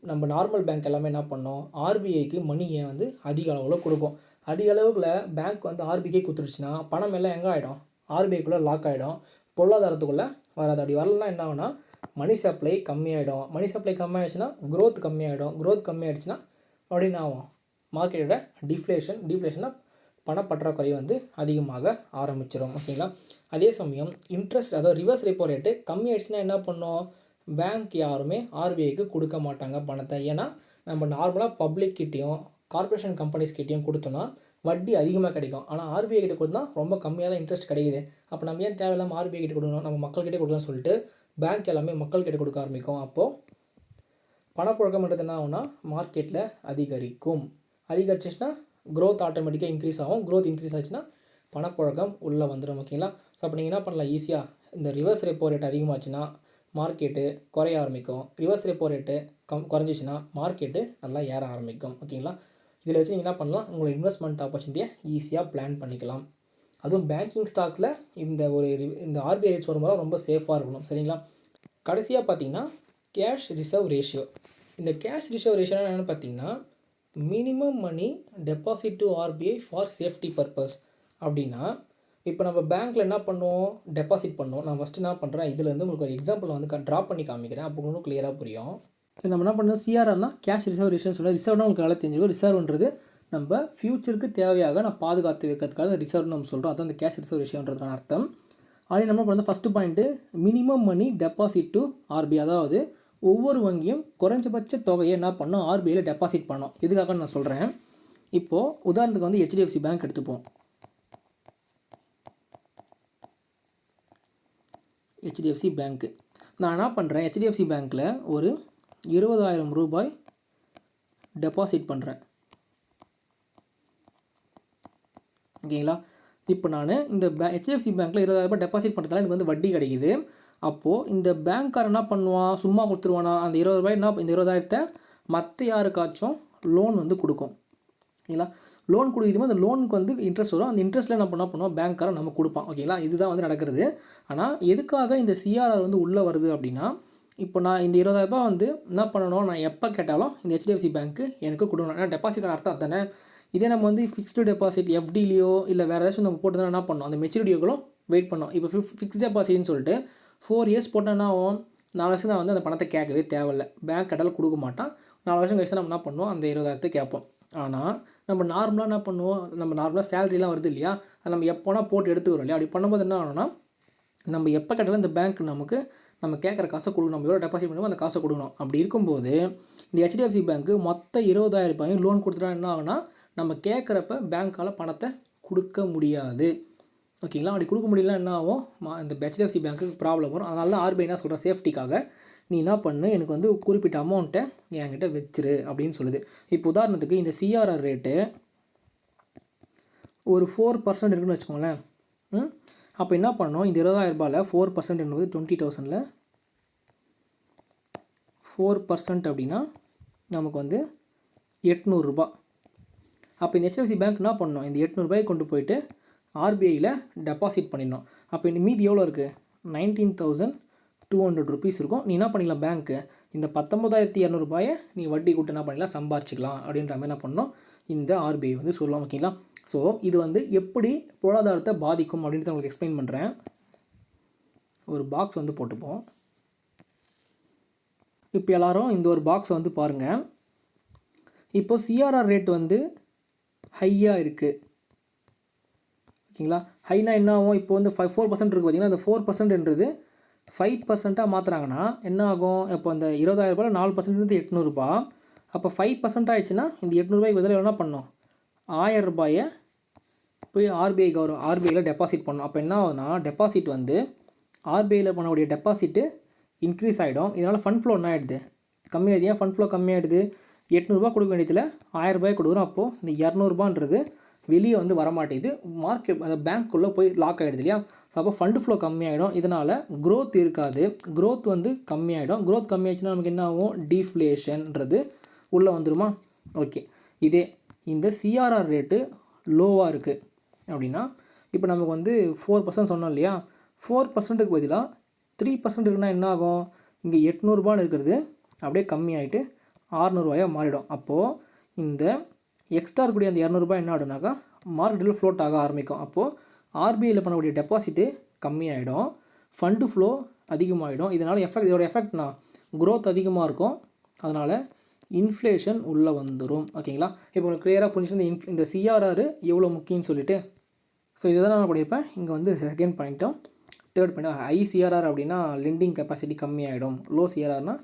நம்ம நார்மல் பேங்க் எல்லாமே என்ன பண்ணோம், ஆர்பிஐக்கு மணியை வந்து அதிக அளவில் கொடுக்கும். அதிக அளவுக்குள்ள பேங்க் வந்து ஆர்பிஐக்கே கொடுத்துருச்சுன்னா பணம் எல்லாம் எங்கே ஆகிடும், ஆர்பிஐக்குள்ளே லாக் ஆகிடும், பொருளாதாரத்துக்குள்ளே வராது. அப்படி வரலன்னா என்ன ஆகுனா, மணி சப்ளை கம்மியாகிடும். மணி சப்ளை கம்மியாகிடுச்சுன்னா க்ரோத் கம்மியாகிடும். க்ரோத் கம்மியாகிடுச்சுன்னா அப்படின்னு ஆகும், மார்க்கெட்டோட டிஃப்ளேஷனாக பணப்பற்றாக்குறை வந்து அதிகமாக ஆரம்பிச்சிடும். ஓகேங்களா. அதே சமயம் இன்ட்ரெஸ்ட் அதாவது ரிவர்ஸ் ரெப்போ ரேட்டு கம்மியாகிடுச்சுன்னா என்ன பண்ணோம், பேங்க் யாருமே ஆர்பிஐக்கு கொடுக்க மாட்டாங்க பணத்தை. ஏன்னா நம்ம நார்மலாக பப்ளிக்கிட்டேயும் கார்பரேஷன் கம்பெனிஸ்கிட்டையும் கொடுத்தோன்னா வட்டி அதிகமாக கிடைக்கும். ஆனால் ஆர்பிஐ கிட்ட கொடுத்தா ரொம்ப கம்மியாக தான் இன்ட்ரெஸ்ட் கிடைக்குது. அப்போ நம்ம ஏன் தேவையில்லாமல் ஆர்பிஐ கிட்ட கொடுக்கணும், நம்ம மக்கள்கிட்டே கொடுக்கலாம்னு சொல்லிட்டு பேங்க் எல்லாமே மக்கள்கிட்ட கொடுக்க ஆரம்பிக்கும். அப்போது பணப்புழக்கம்ன்றது என்ன ஆகும்னா மார்க்கெட்டில் அதிகரிச்சிச்சுன்னா க்ரோத் ஆட்டோமேட்டிக்காக இன்க்ரீஸ் ஆகும். க்ரோத் இன்க்ரீஸ் ஆச்சுன்னா பணப்புழக்கம் உள்ளே வந்துடும். ஓகேங்களா. ஸோ அப்போ நீங்கள் என்ன பண்ணலாம், ஈஸியாக இந்த ரிவர்ஸ் ரெப்போ ரேட் அதிகமாச்சுன்னா மார்க்கெட்டு குறைய ஆரம்பிக்கும். ரிவர்ஸ் ரெப்போ ரேட்டு குறைஞ்சிச்சின்னா மார்க்கெட்டு நல்லா ஏற ஆரம்பிக்கும். ஓகேங்களா. இதில் வச்சு நீங்கள் என்ன பண்ணலாம், உங்களோட இன்வெஸ்ட்மெண்ட் ஆப்பர்ச்சுனிட்டியை ஈஸியாக பிளான் பண்ணிக்கலாம். அதுவும் பேங்கிங் ஸ்டாக்கில் இந்த ஆர்பிஐ ரேட்ஸ் வரும்போது ரொம்ப சேஃபாக இருக்கணும். சரிங்களா. கடைசியாக பார்த்தீங்கன்னா கேஷ் ரிசர்வ் ரேஷியோ. இந்த கேஷ் ரிசர்வ் ரேஷியோ என்னென்னு பார்த்தீங்கன்னா minimum money deposit to RBI for safety purpose. அப்படின்னா இப்போ நம்ம பேங்க்கில் என்ன பண்ணுவோம், டெபாசிட் பண்ணுவோம். நான் ஃபஸ்ட்டு என்ன பண்ணுறேன், இதிலேருந்து உங்களுக்கு ஒரு எக்ஸாம்பிள் வந்து ட்ரா பண்ணி காமிக்கிறேன், அப்போ இன்னும் கிளியராக புரியும். நம்ம என்ன பண்ணோம், சிஆர்ஆர்னா கேஷ் ரிசர்வ் ரேஷியோன்னு சொல்லுவோம். ரிசர்வ்னா உங்களுக்கு நல்லா தெரிஞ்சுக்கும். ரிசர்வ்ன்றது நம்ம ஃப்யூச்சருக்கு தேவையாக நான் பாதுகாத்து வைக்கிறதுக்காக ரிசர்வ்னு நம்ம சொல்கிறோம். அதான் அந்த கேஷ் ரிசர்வ் ரேஷியோன்றதுக்கான அர்த்தம். அதே நம்ம பண்ண first point minimum money deposit to RBI. அதாவது ஒவ்வொரு வங்கியும் குறைஞ்சபட்ச தொகையை என்ன பண்ணோம், ஆர்பிஐயில் டெபாசிட் பண்ணோம். எதுக்காக நான் சொல்கிறேன், இப்போது உதாரணத்துக்கு வந்து ஹெச்டிஎஃப்சி பேங்க் எடுத்துப்போம். ஹெச்டிஎஃப்சி பேங்க்கு நான் என்ன பண்ணுறேன், ஹெச்டிஎஃப்சி பேங்க்கில் ஒரு 20,000 ரூபாய் டெபாசிட் பண்ணுறேன். ஓகேங்களா. இப்போ நான் இந்த ஹெச்டிஎஃப்சி பேங்க்கில் 20,000 ரூபாய் டெபாசிட் பண்ணுறதுனால எனக்கு வந்து வட்டி கிடைக்குது. அப்போது இந்த பேங்க்காரர் என்ன பண்ணுவான், சும்மா கொடுத்துருவானா, அந்த 20 ரூபாய் இந்த 20,000 மற்ற யாருக்காச்சும் லோன் வந்து கொடுக்கும். ஓகேங்களா. லோன் கொடுக்கும்போது அந்த லோனுக்கு வந்து இன்ட்ரெஸ்ட் வரும். அந்த இன்ட்ரெஸ்ட்டில் நம்ம என்ன பண்ணுவோம், பேங்க்காரன் நம்ம கொடுப்பான். ஓகேங்களா. இதுதான் வந்து நடக்கிறது. ஆனால் எதுக்காக இந்த சிஆர்ஆர் வந்து உள்ளே வருது அப்படின்னா, இப்போ நான் இந்த 20,000 ரூபாய் வந்து என்ன பண்ணணும், நான் எப்போ கேட்டாலும் இந்த ஹெச்டிஎஃப்சி பேங்க்கு எனக்கு கொடுக்கணும். ஏன்னா டெபாசிட் அர்த்தம் தானே. இதே நம்ம வந்து ஃபிக்ஸ்டு டெபாசிட் எஃப்டிலையோ இல்லை வேறு ஏதாச்சும் நம்ம போட்டு என்ன பண்ணோம், அந்த மெச்சூரிட்டியோகளும் வெயிட் பண்ணோம். இப்போ ஃபிக்ஸ் டெபாசிட்னு சொல்லிட்டு 4 இயர்ஸ் போட்டோன்னா 4 வருஷம் தான் வந்து அந்த பணத்தை கேட்கவே தேவையில்லை. பேங்க் கேட்டாலும் கொடுக்க மாட்டான். 4 வருஷம் கழிச்சு நம்ம என்ன பண்ணுவோம், அந்த 20,000 கேட்போம். ஆனால் நம்ம நார்மலாக என்ன பண்ணுவோம், நம்ம நார்மலாக சேலரிலாம் வருது இல்லையா, அதை நம்ம எப்போனா போட்டு எடுத்துக்கிறோம் இல்லையா. அப்படி பண்ணும்போது என்ன ஆகணும்னா, நம்ம எப்போ கேட்டாலும் இந்த பேங்க் நமக்கு நம்ம கேட்குற காசை கொடுக்கணும், நம்ம எவ்வளோ டெபாசிட் பண்ணுமோ அந்த காசை கொடுக்கணும். அப்படி இருக்கும்போது இந்த HDFC பேங்க்கு மொத்த 20,000 ரூபாயும் லோன் கொடுத்துட்டா என்ன ஆகுனா, நம்ம கேட்குறப்ப பேங்க்கால் பணத்தை கொடுக்க முடியாது. ஓகேங்களா? அப்படி கொடுக்க முடியலன்னா என்ன ஆகும், இந்த HDFC பேங்க்குக்கு ப்ராப்ளம் வரும். அதனால தான் RBI என்ன சொல்கிற, சேஃப்டிக்காக நீ என்ன பண்ணு, எனக்கு வந்து குறிப்பிட்ட அமௌண்ட்டை என்கிட்ட வச்சிரு அப்படின்னு சொல்லுது. இப்போ உதாரணத்துக்கு இந்த CRR ரேட்டு ஒரு 4% இருக்குன்னு வச்சுக்கோங்களேன். அப்போ என்ன பண்ணணும், இந்த 20,000 ரூபாயில் 4% என்பது 20,000ல் 4% அப்படின்னா நமக்கு வந்து 800 ரூபா. அப்போ இந்த HDFC பேங்க் என்ன பண்ணணும், இந்த 800 ரூபாயை கொண்டு போயிட்டு RBIயில் டெபாசிட் பண்ணிடணும். அப்போ இந்த மீதி எவ்வளோ இருக்குது, 19,200 ருபீஸ் இருக்கும். நீ என்ன பண்ணிக்கலாம், பேங்க்கு இந்த 19,200 ரூபாயை நீ வட்டி கூட்டு என்ன பண்ணிக்கலாம், சம்பாரிச்சிக்கலாம் அப்படின்ற மாதிரி என்ன பண்ணணும், இந்த RBI வந்து சொல்லலாம். ஓகேங்களா? ஸோ இது வந்து எப்படி பொருளாதாரத்தை பாதிக்கும் அப்படின்றத உங்களுக்கு எக்ஸ்பிளைன் பண்ணுறேன். ஒரு பாக்ஸ் வந்து போட்டுப்போம். இப்போ எல்லோரும் இந்த ஒரு பாக்ஸை வந்து பாருங்கள். இப்போ CRR ரேட் வந்து ஹையாக இருக்குது. ஓகேங்களா? ஹைனா என்ன ஆகும், இப்போ வந்து 4% இருக்குது பார்த்தீங்கன்னா, அந்த 4%ன்றது 5%ஆக மாற்றுறாங்கன்னா என்ன ஆகும், இப்போ அந்த 20,000 ரூபாயில் 4% 800 ரூபா. அப்போ 5% ஆகிடுச்சுன்னா இந்த 800 ரூபாய்க்கு பதிலாக என்ன பண்ணணும், 1000 ரூபாயை போய் RBIயில் டெபாசிட் பண்ணணும். அப்போ என்ன ஆகுதுன்னா, டெபாசிட் வந்து RBIயில் பண்ணக்கூடிய டெபாசிட்டு இன்க்ரீஸ் ஆகிடும். இதனால் ஃபண்ட் ஃப்ளோ என்ன ஆகிடுது, கம்மியாகிடுது. ஏன் ஃபண்ட் ஃப்ளோ கம்மியாகிடுது, 800 ரூபா கொடுக்க வேண்டியதில் 1000 ரூபாய் கொடுக்குறோம். அப்போது இந்த 200 ரூபான்றது வெளியே வந்து வரமாட்டேங்குது, மார்க்கெட் அந்த பேங்க்குள்ளே போய் லாக் ஆகிடுது இல்லையா. ஸோ அப்போ ஃபண்டு ஃப்ளோ கம்மியாகிடும். இதனால் க்ரோத் இருக்காது, க்ரோத் வந்து கம்மியாகிடும். க்ரோத் கம்மியாச்சுன்னா நமக்கு என்ன ஆகும், டீஃப்ளேஷன்ன்றது உள்ளே வந்துடுமா. ஓகே, இதே இந்த CRR ரேட்டு லோவாக இருக்குது அப்படின்னா, இப்போ நமக்கு வந்து 4% சொன்னோம் இல்லையா, 4%க்கு பதிலாக 3% இருக்குன்னா என்ன ஆகும், இங்கே 800 ரூபான்னு இருக்கிறது அப்படியே கம்மியாகிட்டு 600 ரூபாயாக மாறிடும். அப்போது இந்த எக்ஸ்ட்ரா இருக்கக்கூடிய அந்த 200 ரூபாய் என்ன ஆகிடும்னாக்கா மார்க்கெட்டில் ஃப்ளோட் ஆக ஆரம்பிக்கும். அப்போது RBIயில் பண்ணக்கூடிய டெபாசிட்டு கம்மியாகிடும், ஃபண்டு ஃப்ளோ அதிகமாகிடும். இதனால் இதோட எஃபெக்ட்னா க்ரோத் அதிகமாக இருக்கும். அதனால் இன்ஃப்ளேஷன் உள்ளே வந்துடும். ஓகேங்களா? இப்போ உங்களுக்கு கிளியராக புரிஞ்சுச்சு இந்த CRR எவ்வளோ முக்கியம்னு சொல்லிட்டு. ஸோ இதை தான் நான் பண்ணியிருப்பேன். இங்கே வந்து செகண்ட் பாயிண்ட்டும் தேர்ட் பாயிண்ட்டும், ஹை CRR அப்படின்னா லெண்டிங் கெப்பாசிட்டி கம்மியாகிடும், லோ CRRனால்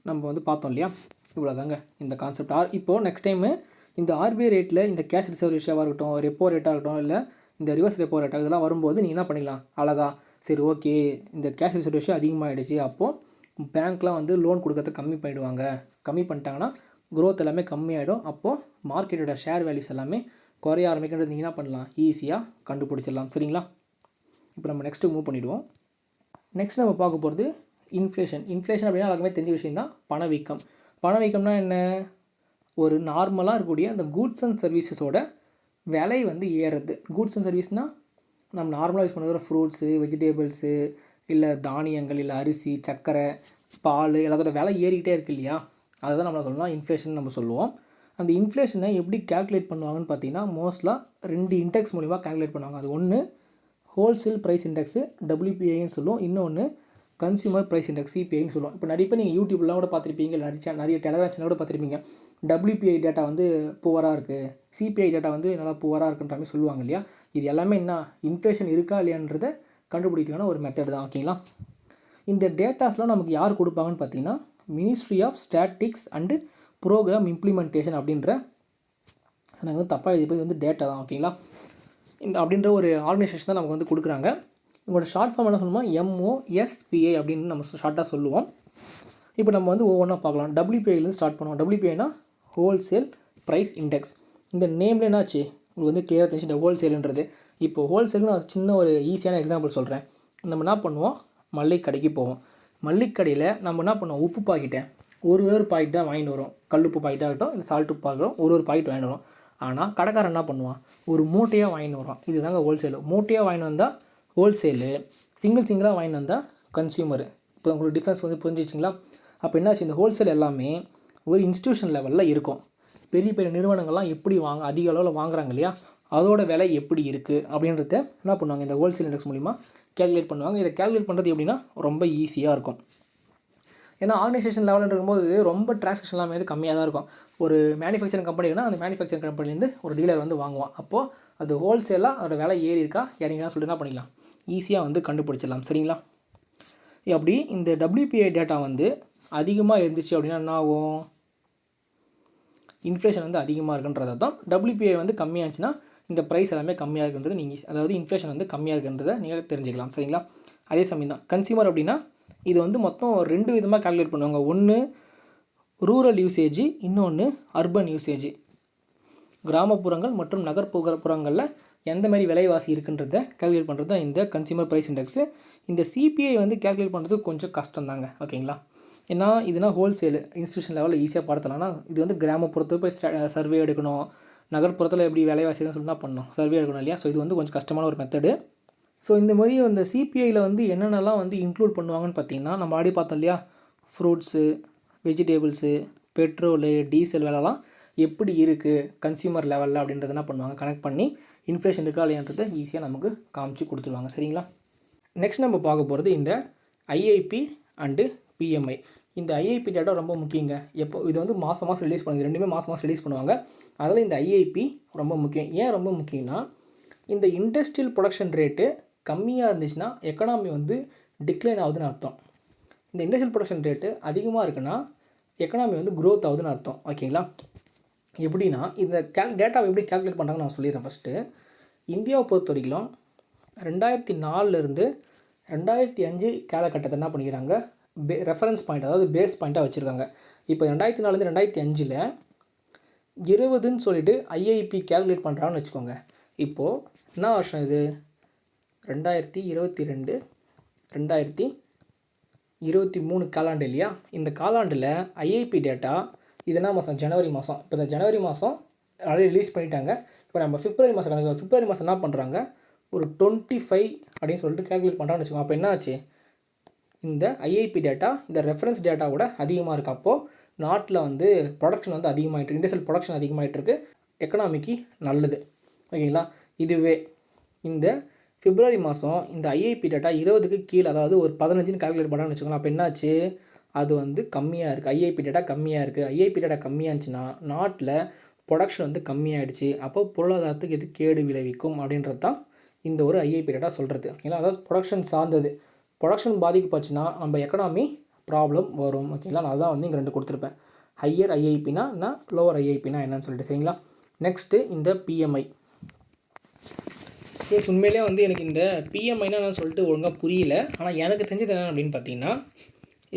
நம்ம வந்து பார்த்தோம் இல்லையா. இவ்வளோ தாங்க இந்த கான்செப்ட். இப்போது நெக்ஸ்ட் டைமு இந்த RBI ரேட்டில் இந்த கேஷ் ரிசர்வ் ரேஷியோவாக இருக்கட்டும், ரெப்போ ரேட்டாக இருக்கட்டும், இல்லை இந்த ரிவர்ஸ் ரெப்போ ரேட்டாக இதெல்லாம் வரும்போது நீங்கள் என்ன பண்ணிக்கலாம், அழகா சரி ஓகே இந்த கேஷ் ரிசர்வ் ரேஷியோ அதிகமாகிடுச்சு, அப்போது பேங்க்லாம் வந்து லோன் கொடுக்கறத கம்மி பண்ணிவிடுவாங்க. கம்மி பண்ணிட்டாங்கன்னா க்ரோத் எல்லாமே கம்மியாகிடும். அப்போது மார்க்கெட்டோட ஷேர் வேல்யூஸ் எல்லாமே குறைய ஆரம்பிக்கிறது நீங்கள் என்ன பண்ணலாம், ஈஸியாக கண்டுபிடிச்சிடலாம். சரிங்களா? இப்போ நம்ம நெக்ஸ்ட்டு மூவ் பண்ணிவிடுவோம். நெக்ஸ்ட் நம்ம பார்க்க போகிறது இன்ஃப்ளேஷன். இன்ஃப்ளேஷன் அப்படின்னா எல்லாருக்குமே தெரிஞ்ச விஷயம் தான், பணவீக்கம். பணவீக்கம்னா என்ன, ஒரு நார்மலாக இருக்கக்கூடிய அந்த கூட்ஸ் அண்ட் சர்வீசஸோட விலை வந்து ஏறுறது. கூட்ஸ் அண்ட் சர்வீஸ்னால் நம்ம நார்மலாக யூஸ் பண்ணுற ஃப்ரூட்ஸு, வெஜிடேபிள்ஸு, இல்லை தானியங்கள், இல்லை அரிசி, சர்க்கரை, பால் எல்லாத்தோட விலை ஏறிக்கிட்டே இருக்குது இல்லையா, அதை தான் நம்ம சொல்லலாம் இன்ஃப்ளேஷன் நம்ம சொல்லுவோம். அந்த இன்ஃப்ளேஷனை எப்படி கேல்குலேட் பண்ணுவாங்கன்னு பார்த்தீங்கன்னா, மோஸ்ட்லாக 2 இண்டெக்ஸ் மூலிமா கேல்குலேட் பண்ணுவாங்க. அது ஒன்று ஹோல்சேல் ப்ரைஸ் இண்டெக்ஸு WPIன்னு சொல்லுவோம், இன்னொன்று கன்சியூமர் ப்ரைஸ் இண்டெக்ஸ் CPIன்னு சொல்லுவோம். இப்போ நிறைய பேர் நீங்கள் யூடியூப்லாம் கூட பார்த்துருப்பீங்க, நிறைய டெலகிராம் சேனல் கூட பார்த்துருப்பீங்க. WPI டேட்டா வந்து புவராக இருக்குது, CPI டேட்டா வந்து நல்லா புவராக இருக்குன்ற மாதிரி சொல்லுவாங்க இல்லையா. இது எல்லாமே என்ன, இன்ஃப்ளேஷன் இருக்கா இல்லையான்றதை கண்டுபிடிக்கிறதுக்கான ஒரு மெத்தட் தான். ஓகேங்களா? இந்த டேட்டாஸ்லாம் நமக்கு யார் கொடுப்பாங்கன்னு பார்த்தீங்கன்னா, ministry of statistics and programme implementation அப்படின்ற, நாங்கள் வந்து தப்பாக இது வந்து டேட்டா தான். ஓகேங்களா? இந்த அப்படின்ற ஒரு ஆர்கனைசேஷன் தான் நமக்கு வந்து கொடுக்குறாங்க. உங்களோட ஷார்ட் ஃபார்ம் என்ன சொல்லணுமா, MOSPI அப்படின்னு நம்ம ஷார்ட்டாக சொல்லுவோம். இப்போ நம்ம வந்து ஒவ்வொன்றா பார்க்கலாம். WPIலேருந்து ஸ்டார்ட் பண்ணுவோம். WPIனா ஹோல்சேல் ப்ரைஸ் இண்டெக்ஸ். இந்த நேமில் என்னாச்சு உங்களுக்கு வந்து கிளியராக தெரிஞ்சு இந்த ஹோல்சேலுன்றது. இப்போ ஹோல்சேல்னு நான் சின்ன ஒரு ஈஸியான எக்ஸாம்பிள் சொல்கிறேன். நம்ம என்ன பண்ணுவோம், மல்லிகை கடைக்கு போவோம். மல்லிகை கடையில் நம்ம என்ன பண்ணுவோம், உப்பு பாக்கெட்டை ஒரு பாக்கெட் தான் வாங்கிட்டு வரும். கல் உப்பு பாக்கெட்டாக இருக்கட்டும், இந்த சால்ட் உப்பு ஆகட்டும், ஒரு பாக்கெட் வாங்கிட்டு வரும். ஆனால் கடைக்காரன் என்ன பண்ணுவான், ஒரு மூட்டையாக வாங்கிட்டு வரும். இது தாங்க ஹோல்சேலு. மூட்டையாக வாங்கிட்டு வந்தால் ஹோல்சேலு, சிங்கிளாக வாங்கிட்டு வந்தால் கன்சியூமரு. இப்போ உங்களுக்கு டிஃப்ரென்ஸ் வந்து புரிஞ்சிச்சிங்களா. அப்போ என்னாச்சு, இந்த ஹோல்சேல் எல்லாமே ஒரு இன்ஸ்டியூஷன் லெவலில் இருக்கும். பெரிய பெரிய நிறுவனங்கள்லாம் எப்படி அதிக அளவில் வாங்குறாங்க இல்லையா, அதோட விலை எப்படி இருக்குது அப்படின்றத என்ன பண்ணுவாங்க, இந்த ஹோல்சேல் இண்டெக்ஸ் மூலிமா கேல்குலேட் பண்ணுவாங்க. இதை கேல்குலேட் பண்ணுறது எப்படின்னா ரொம்ப ஈஸியாக இருக்கும். ஏன்னா ஆர்கனைசேஷன் லெவலில் இருக்கும்போது ரொம்ப டிரான்சாக்ஷன் எல்லாமே வந்து கம்மியாக தான் இருக்கும். ஒரு மேனுஃபேக்சரிங் கம்பெனினா அந்த மேனுஃபேக்சரிங் கம்பெனிலேருந்து ஒரு டீலர் வந்து வாங்குவான். அப்போது அது ஹோல்சேலாக அதோட விலை ஏறி இருக்கா இறங்கினா சொல்லிட்டு என்ன பண்ணிக்கலாம், ஈஸியாக வந்து கண்டுபிடிச்சிடலாம். சரிங்களா? அப்படி இந்த WPI டேட்டா வந்து அதிகமாக இருந்துச்சு அப்படின்னா என்ன ஆகும்? இன்ஃப்ளேஷன் வந்து அதிகமாக இருக்குன்றதை தான். WPI வந்து கம்மியாச்சுன்னா இந்த ப்ரைஸ் எல்லாமே கம்மியாக இருக்குன்றது நீங்கள், அதாவது இன்ஃப்ளேஷன் வந்து கம்மியாக இருக்குன்றதை நீங்கள் தெரிஞ்சுக்கலாம். சரிங்களா? அதே சமயம் தான் கன்சியூமர் அப்படின்னா இது வந்து மொத்தம் 2 விதமாக கால்குலேட் பண்ணுவாங்க. ஒன்று ரூரல் யூசேஜ், இன்னொன்று அர்பன் யூசேஜ். கிராமப்புறங்கள் மற்றும் நகர்ப்புறங்களில் எந்த மாதிரி விலைவாசி இருக்குன்றதை கால்குலேட் பண்ணுறது தான் இந்த கன்சியூமர் ப்ரைஸ் இண்டெக்ஸு. இந்த CPI வந்து கால்குலேட் பண்ணுறது கொஞ்சம் கஷ்டம் தாங்க. ஓகேங்களா? ஏன்னா இதுனா ஹோல்சேலு இன்ஸ்டியூஷன் லெவலில் ஈஸியாக படுத்தலாம்னா, இது வந்து கிராமப்புறத்துக்கு போய் சர்வே எடுக்கணும், நகர்ப்புறத்தில் எப்படி விலைவாசின்னு சொல்லி தான் பண்ணணும், சர்வே எடுக்கணும் இல்லையா? ஸோ இது வந்து கொஞ்சம் கஷ்டமான ஒரு மெத்தடு. ஸோ இந்த மாதிரி அந்த CPIயில் வந்து என்னென்னலாம் வந்து இன்க்ளூட் பண்ணுவாங்கன்னு பார்த்தீங்கன்னா, நம்ம ஆடி பார்த்தோம் இல்லையா? ஃப்ரூட்ஸு, வெஜிடேபிள்ஸு, பெட்ரோலு, டீசல் விலைலாம் எப்படி இருக்குது கன்சியூமர் லெவலில் அப்படின்றத என்ன பண்ணுவாங்க, கனெக்ட் பண்ணி இன்ஃப்ளேஷன் இருக்கா இல்லையான்றதை ஈஸியாக நமக்கு காமிச்சு கொடுத்துருவாங்க. சரிங்களா? நெக்ஸ்ட் நம்ம பார்க்க போகிறது இந்த IIP அண்டு PMI. இந்த IIP டேட்டா ரொம்ப முக்கியங்க. எப்போ இது வந்து மாதம் ரிலீஸ் பண்ணுது, ரெண்டுமே மாதம் ரிலீஸ் பண்ணுவாங்க. அதில் இந்த IIP ரொம்ப முக்கியம். ஏன் ரொம்ப முக்கியம்னா, இந்த இண்டஸ்ட்ரியல் ப்ரொடக்ஷன் ரேட்டு கம்மியாக இருந்துச்சுன்னா எக்கனாமி வந்து டிக்ளைன் ஆகுதுன்னு அர்த்தம். இந்த இண்டஸ்ட்ரியல் ப்ரொடக்ஷன் ரேட்டு அதிகமாக இருக்குன்னா எக்கனாமி வந்து க்ரோத் ஆகுதுன்னு அர்த்தம். ஓகேங்களா? எப்படின்னா இந்த டேட்டாவை எப்படி கால்குலேட் பண்ணுறாங்கன்னு நான் சொல்லிடுறேன். ஃபஸ்ட்டு இந்தியாவை பொறுத்த வரைக்கும் 2004 2005 காலகட்டத்தை என்ன பண்ணிக்கிறாங்க, ரெஃபரன்ஸ் பாயிண்ட், அதாவது பேஸ் பாயிண்ட்டாக வச்சுருக்காங்க. இப்போ 2004 2005 20ன்னு சொல்லிட்டு IIP கால்குலேட் பண்ணுறாங்கன்னு வச்சுக்கோங்க. இப்போது என்ன வருஷம் இது? 2022 2023 காலாண்டு இல்லையா? இந்த காலாண்டில் IIP டேட்டா இது என்ன மாதம்? ஜனவரி மாதம். இப்போ இந்த ஜனவரி மாதம் ஆல்ரெடி ரிலீஸ் பண்ணிட்டாங்க. இப்போ நம்ம பிப்ரவரி மாதம் கணக்கு, பிப்ரவரி மாதம் என்ன பண்ணுறாங்க, ஒரு 25 அப்படின்னு சொல்லிட்டு கால்குலேட் பண்ணுறான்னு வச்சுக்கோங்க. அப்போ என்ன ஆச்சு? இந்த IIP டேட்டா இந்த ரெஃபரன்ஸ் டேட்டாவோட அதிகமாக இருக்குது. அப்போது நாட்டில் வந்து ப்ரொடக்ஷன் வந்து அதிகமாகிட்டு, இண்டஸ்ட்ரியல் ப்ரொடக்ஷன் அதிகமாகிட்டு இருக்குது, எக்கனாமிக்கு நல்லது. ஓகேங்களா? இதுவே இந்த பிப்ரவரி மாதம் இந்த IIP டேட்டா 20க்கு கீழே, அதாவது ஒரு 15ன்னு கால்குலேட் பண்ணான்னு வச்சுக்கோங்களேன். அப்போ என்னாச்சு? அது வந்து கம்மியாக இருக்குது. IIP டேட்டா கம்மியாக இருக்குது. IIP டேட்டா கம்மியாக இருந்துச்சுன்னா நாட்டில் ப்ரொடக்ஷன் வந்து கம்மியாகிடுச்சு. அப்போ பொருளாதாரத்துக்கு எது கேடு விளைவிக்கும் அப்படின்றது தான் இந்த ஒரு IIP டேட்டா சொல்கிறது. ஓகேங்களா? அதாவது ப்ரொடக்ஷன் சார்ந்தது. ப்ரொடக்ஷன் பாதிக்கப்பட்டுச்சுன்னா நம்ம எக்கனாமி ப்ராப்ளம் வரும். ஓகேங்களா? நான் தான் வந்து இங்கே 2 கொடுத்துருப்பேன். ஹையர் IIPனா என்ன, லோவர் IIPனா என்னன்னு சொல்லிட்டு. சரிங்களா? நெக்ஸ்ட்டு இந்த PMI. உண்மையிலே வந்து எனக்கு இந்த PMIனா என்னன்னு சொல்லிட்டு ஒழுங்காக புரியல. ஆனால் எனக்கு தெரிஞ்சது என்ன அப்படின்னு பார்த்தீங்கன்னா,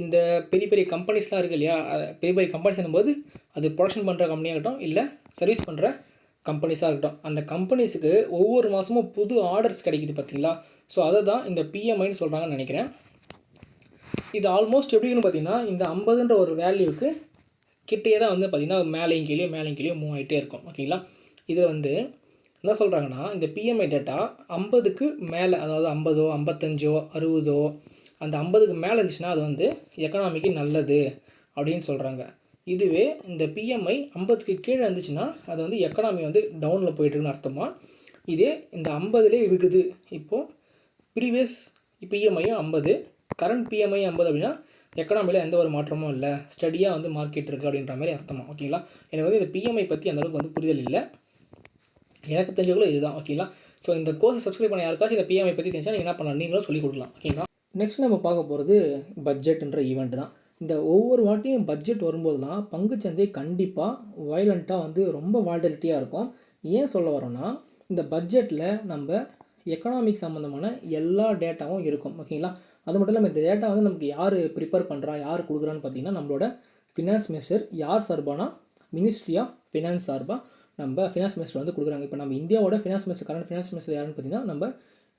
இந்த பெரிய பெரிய கம்பெனிஸ்லாம் இருக்குது இல்லையா? பெரிய பெரிய கம்பெனிஸ் என்னும்போது அது ப்ரொடக்ஷன் பண்ணுற கம்பெனியாகட்டும், இல்லை சர்வீஸ் பண்ணுற கம்பெனிஸாக இருக்கட்டும், அந்த கம்பெனிஸுக்கு ஒவ்வொரு மாதமும் புது ஆர்டர்ஸ் கிடைக்குது பார்த்தீங்களா? ஸோ அதை தான் இந்த PMIன்னு சொல்கிறாங்கன்னு நினைக்கிறேன். இது ஆல்மோஸ்ட் எப்படின்னு பார்த்தீங்கன்னா, இந்த 50ன்ற ஒரு வேல்யூக்கு கிட்டே தான் வந்து பார்த்திங்கன்னா மேலேயும் கீழே மூவ் ஆகிட்டே இருக்கும். ஓகேங்களா? இதில் வந்து என்ன சொல்கிறாங்கன்னா, இந்த PMI டேட்டா 50க்கு மேலே, அதாவது 50ஓ 55ஓ 60ஓ அந்த 50க்கு மேலே இருந்துச்சுன்னா அது வந்து எக்கனாமிக்கு நல்லது அப்படின்னு சொல்கிறாங்க. இதுவே இந்த PMI 50க்கு கீழே இருந்துச்சுன்னா அது வந்து எக்கனாமி வந்து டவுனில் போயிட்டுருக்குன்னு அர்த்தமா. இதே இந்த 50லே இருக்குது. இப்போது ப்ரீவியஸ் PMIயும் 50, கரண்ட் PMI 50 அப்படின்னா எக்கனாமியில் எந்த ஒரு மாற்றமும் இல்லை, ஸ்டடியாக வந்து மார்க்கெட் இருக்குது அப்படின்ற மாதிரி அர்த்தமா. ஓகேங்களா? எனக்கு வந்து இந்த PMI பற்றி அந்தளவுக்கு வந்து புரிதல் இல்லை. எனக்கு தெரிஞ்சவங்களோ இதுதான். ஓகேங்களா? ஸோ இந்த கோர்ஸை சப்ஸ்கிரைப் பண்ண யாருக்காச்சும் இந்த PMI பற்றி தெரிஞ்சால் நீங்கள் என்ன பண்ணலாம், நீங்களும் சொல்லிக் கொடுக்கலாம். ஓகேங்களா? நெக்ஸ்ட் நம்ம பார்க்க போகிறது பட்ஜெட்டுன்ற ஈவெண்ட் தான். இந்த ஒவ்வொரு வாட்டியும் பட்ஜெட் வரும்போதெல்லாம் பங்குச்சந்தை கண்டிப்பாக வயலண்ட்டாக வந்து ரொம்ப வால்டிலிட்டியாக இருக்கும். ஏன் சொல்ல வரோன்னா, இந்த பட்ஜெட்டில் நம்ம எக்கனாமிக் சம்மந்தமான எல்லா டேட்டாவும் இருக்கும். ஓகேங்களா? அது மட்டும் இல்லாமல் இந்த டேட்டா வந்து நமக்கு யார் ப்ரிப்பேர் பண்ணுறா, யார் கொடுக்குறான்னு பார்த்தீங்கன்னா, நம்மளோட ஃபினான்ஸ் மினிஸ்டர். யார் சார்பானா, மினிஸ்ட்ரி ஆஃப் ஃபினான்ஸ் சார்பாக நம்ம ஃபினான்ஸ் மினிஸ்டர் வந்து கொடுக்குறாங்க. இப்போ நம்ம இந்தியாவோட finance minister, current finance minister யாருன்னு பார்த்தீங்கன்னா நம்ம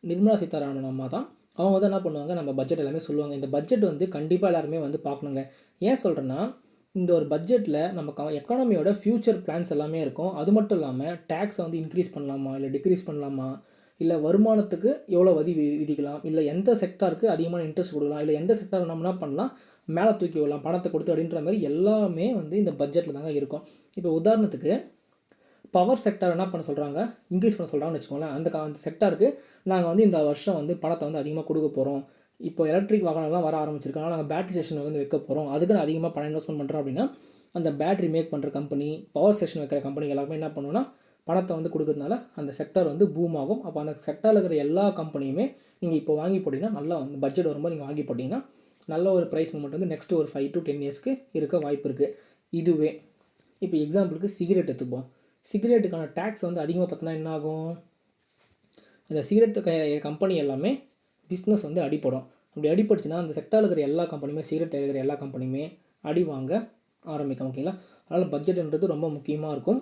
நிர்மலா சீதாராமன் அம்மா தான். அவங்க தான் என்ன பண்ணுவாங்க, நம்ம பட்ஜெட் எல்லாமே சொல்லுவாங்க. இந்த பட்ஜெட் வந்து கண்டிப்பாக எல்லாருமே வந்து பார்க்கணுங்க. ஏன் சொல்கிறேன்னா, இந்த ஒரு பட்ஜெட்டில் நம்ம எக்கானமியோட ஃப்யூச்சர் பிளான்ஸ் எல்லாமே இருக்கும். அது மட்டும் இல்லாமல் டேக்ஸை வந்து இன்க்ரீஸ் பண்ணலாமா, இல்லை டிக்ரீஸ் பண்ணலாமா, இல்லை வருமானத்துக்கு எவ்வளோ வரி விதிக்கலாம், இல்லை எந்த செக்டாருக்கு அதிகமான இன்ட்ரெஸ்ட் கொடுக்கலாம், இல்லை எந்த செக்டார் நம்ம என்ன பண்ணலாம், மேலே தூக்கி விடலாம் பணத்தை கொடுத்து அப்படின்ற மாதிரி எல்லாமே வந்து இந்த பட்ஜெட்டில் தாங்க இருக்கும். இப்போ உதாரணத்துக்கு பவர் செக்டார் என்ன பண்ண சொல்கிறாங்க, இன்க்ரீஸ் பண்ண சொல்கிறாங்கன்னு வச்சுக்கோங்களேன். அந்த செக்டாருக்கு நாங்கள் வந்து இந்த வருஷம் வந்து பணத்தை வந்து அதிகமாக கொடுக்க போகிறோம். இப்போ எலக்ட்ரிக் வாகனம்லாம் வர ஆரம்பிச்சிருக்காங்க, நாங்கள் பேட்டரி ஸ்டேஷன் வந்து வைக்க போகிறோம், அதுக்கு நான் அதிகமாக பணம் இன்வெஸ்ட்மெண்ட் பண்ணுறோம் அப்படின்னா அந்த பேட்டரி மேக் பண்ணுற கம்பெனி, பவர் ஸ்டேஷன் வைக்கிற கம்பெனி எல்லாமே என்ன பண்ணுன்னா பணத்தை வந்து கொடுக்கறதுனால அந்த செக்டார் வந்து பூம் ஆகும். அப்போ அந்த செக்டாரில் இருக்கிற எல்லா கம்பெனியுமே நீங்கள் இப்போ வாங்கி போட்டிங்கன்னா நல்லா வந்து பட்ஜெட் வரும்போது நீங்கள் வாங்கி போட்டிங்கன்னா நல்ல ஒரு ப்ரைஸ் மூமெண்ட் வந்து நெக்ஸ்ட் ஒரு 5 to 10 இயர்ஸ்க்கு இருக்க வாய்ப்பு இருக்குது. இதுவே இப்போ எக்ஸாம்பிளுக்கு சிகரெட் எடுத்துப்போம். சிகரெட்டுக்கான டேக்ஸ் வந்து அதிகமாக பார்த்தோன்னா என்ன ஆகும், இந்த சிகரெட் கம்பெனி எல்லாமே பிஸ்னஸ் வந்து அடிப்படும். அப்படி அடிப்பட்டுச்சுன்னா அந்த செக்டாரில் இருக்கிற எல்லா கம்பெனியுமே, சிகரெட் தயாரிக்கிற எல்லா கம்பெனியுமே அடி வாங்க ஆரம்பிக்கும். ஓகேங்களா? அதனால் பட்ஜெட்டுன்றது ரொம்ப முக்கியமாக இருக்கும்.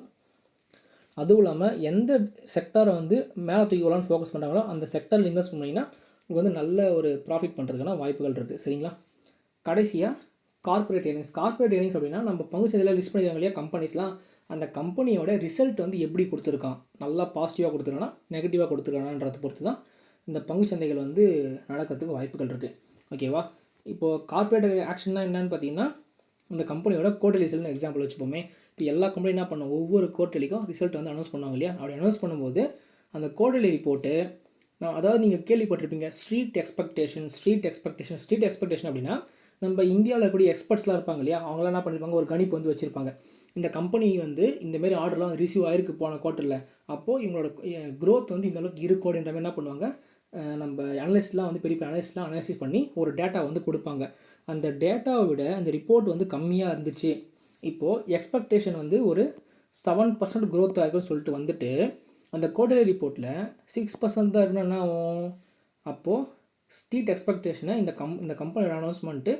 அதுவும் இல்லாமல் எந்த செக்டாரை வந்து மேலே தூக்கி வரலான்னு ஃபோக்கஸ் பண்ணுறாங்களோ அந்த செக்டாரில் இன்வெஸ்ட் பண்ணிங்கன்னா உங்களுக்கு வந்து நல்ல ஒரு ப்ராஃபிட் பண்ணுறதுக்கான வாய்ப்புகள் இருக்குது. சரிங்களா? கடைசியாக கார்ப்பரேட் ஏர்னிங்ஸ். கார்ப்பரேட் ஏர்னிங்ஸ் அப்படின்னா நம்ம பங்குச்சந்தையில் லிஸ்ட் பண்ணியிருக்காங்க இல்லையா கம்பெனிஸ்லாம், அந்த கம்பெனியோட ரிசல்ட் வந்து எப்படி கொடுத்துருக்கான், நல்லா பாசிட்டிவாக கொடுத்துருக்கானா நெகட்டிவாக கொடுத்துருக்கானான்றதை பொறுத்து தான் இந்த பங்குச்சந்தைகள் வந்து நடக்கிறதுக்கு வாய்ப்புகள் இருக்குது. ஓகேவா? இப்போது கார்ப்பரேட் ஆக்ஷன்னா என்னென்னு பார்த்தீங்கன்னா, இந்த கம்பெனியோட குவார்ட்டர்லி ரிசல்ட்னு எக்ஸாம்பிள் வச்சுப்போமே. இப்போ எல்லா கம்பெனி என்ன பண்ணும், ஒவ்வொரு குவார்ட்டர்லிக்கும் ரிசல்ட் வந்து அனௌன்ஸ் பண்ணுவாங்க இல்லையா? அப்படி அனௌன்ஸ் பண்ணும்போது அந்த குவார்ட்டர்லி ரிப்போர்ட்டு, அதாவது நீங்கள் கேள்விப்பட்டிருப்பீங்க ஸ்ட்ரீட் எக்ஸ்பெக்டேஷன் அப்படின்னா, நம்ம இந்தியாவில் இருக்கக்கூடிய எக்ஸ்பர்ட்ஸ்லாம் இருப்பாங்க இல்லையா, அவங்களாம் என்ன பண்ணியிருப்பாங்க, ஒரு கணிப்பு வந்து வச்சுருப்பாங்க. இந்த கம்பெனி வந்து இந்தமாரி ஆர்டர்லாம் ரிசீவ் ஆகிருக்கு போன குவார்ட்டரில், அப்போது இவங்களோட க்ரோத் வந்து இந்தளவுக்கு இருக்கும் அப்படின்ற மாதிரி என்ன பண்ணுவாங்க, நம்ம அனலிஸ்ட்லாம் வந்து பெரிய அனலிஸ்ட்லாம் அனலைசிஸ் பண்ணி ஒரு டேட்டா வந்து கொடுப்பாங்க. அந்த டேட்டாவை விட அந்த ரிப்போர்ட் வந்து கம்மியாக இருந்துச்சு, இப்போது எக்ஸ்பெக்டேஷன் வந்து ஒரு 7% க்ரோத் ஆகுன்னு சொல்லிட்டு வந்துட்டு அந்த குவார்ட்டர்லி ரிப்போர்ட்டில் 6% தான் இருக்குன்னா என்ன ஆகும், அப்போது ஸ்ட்ரீட் எக்ஸ்பெக்டேஷனை இந்த கம்பெனியோட அனௌன்ஸ்மெண்ட்டு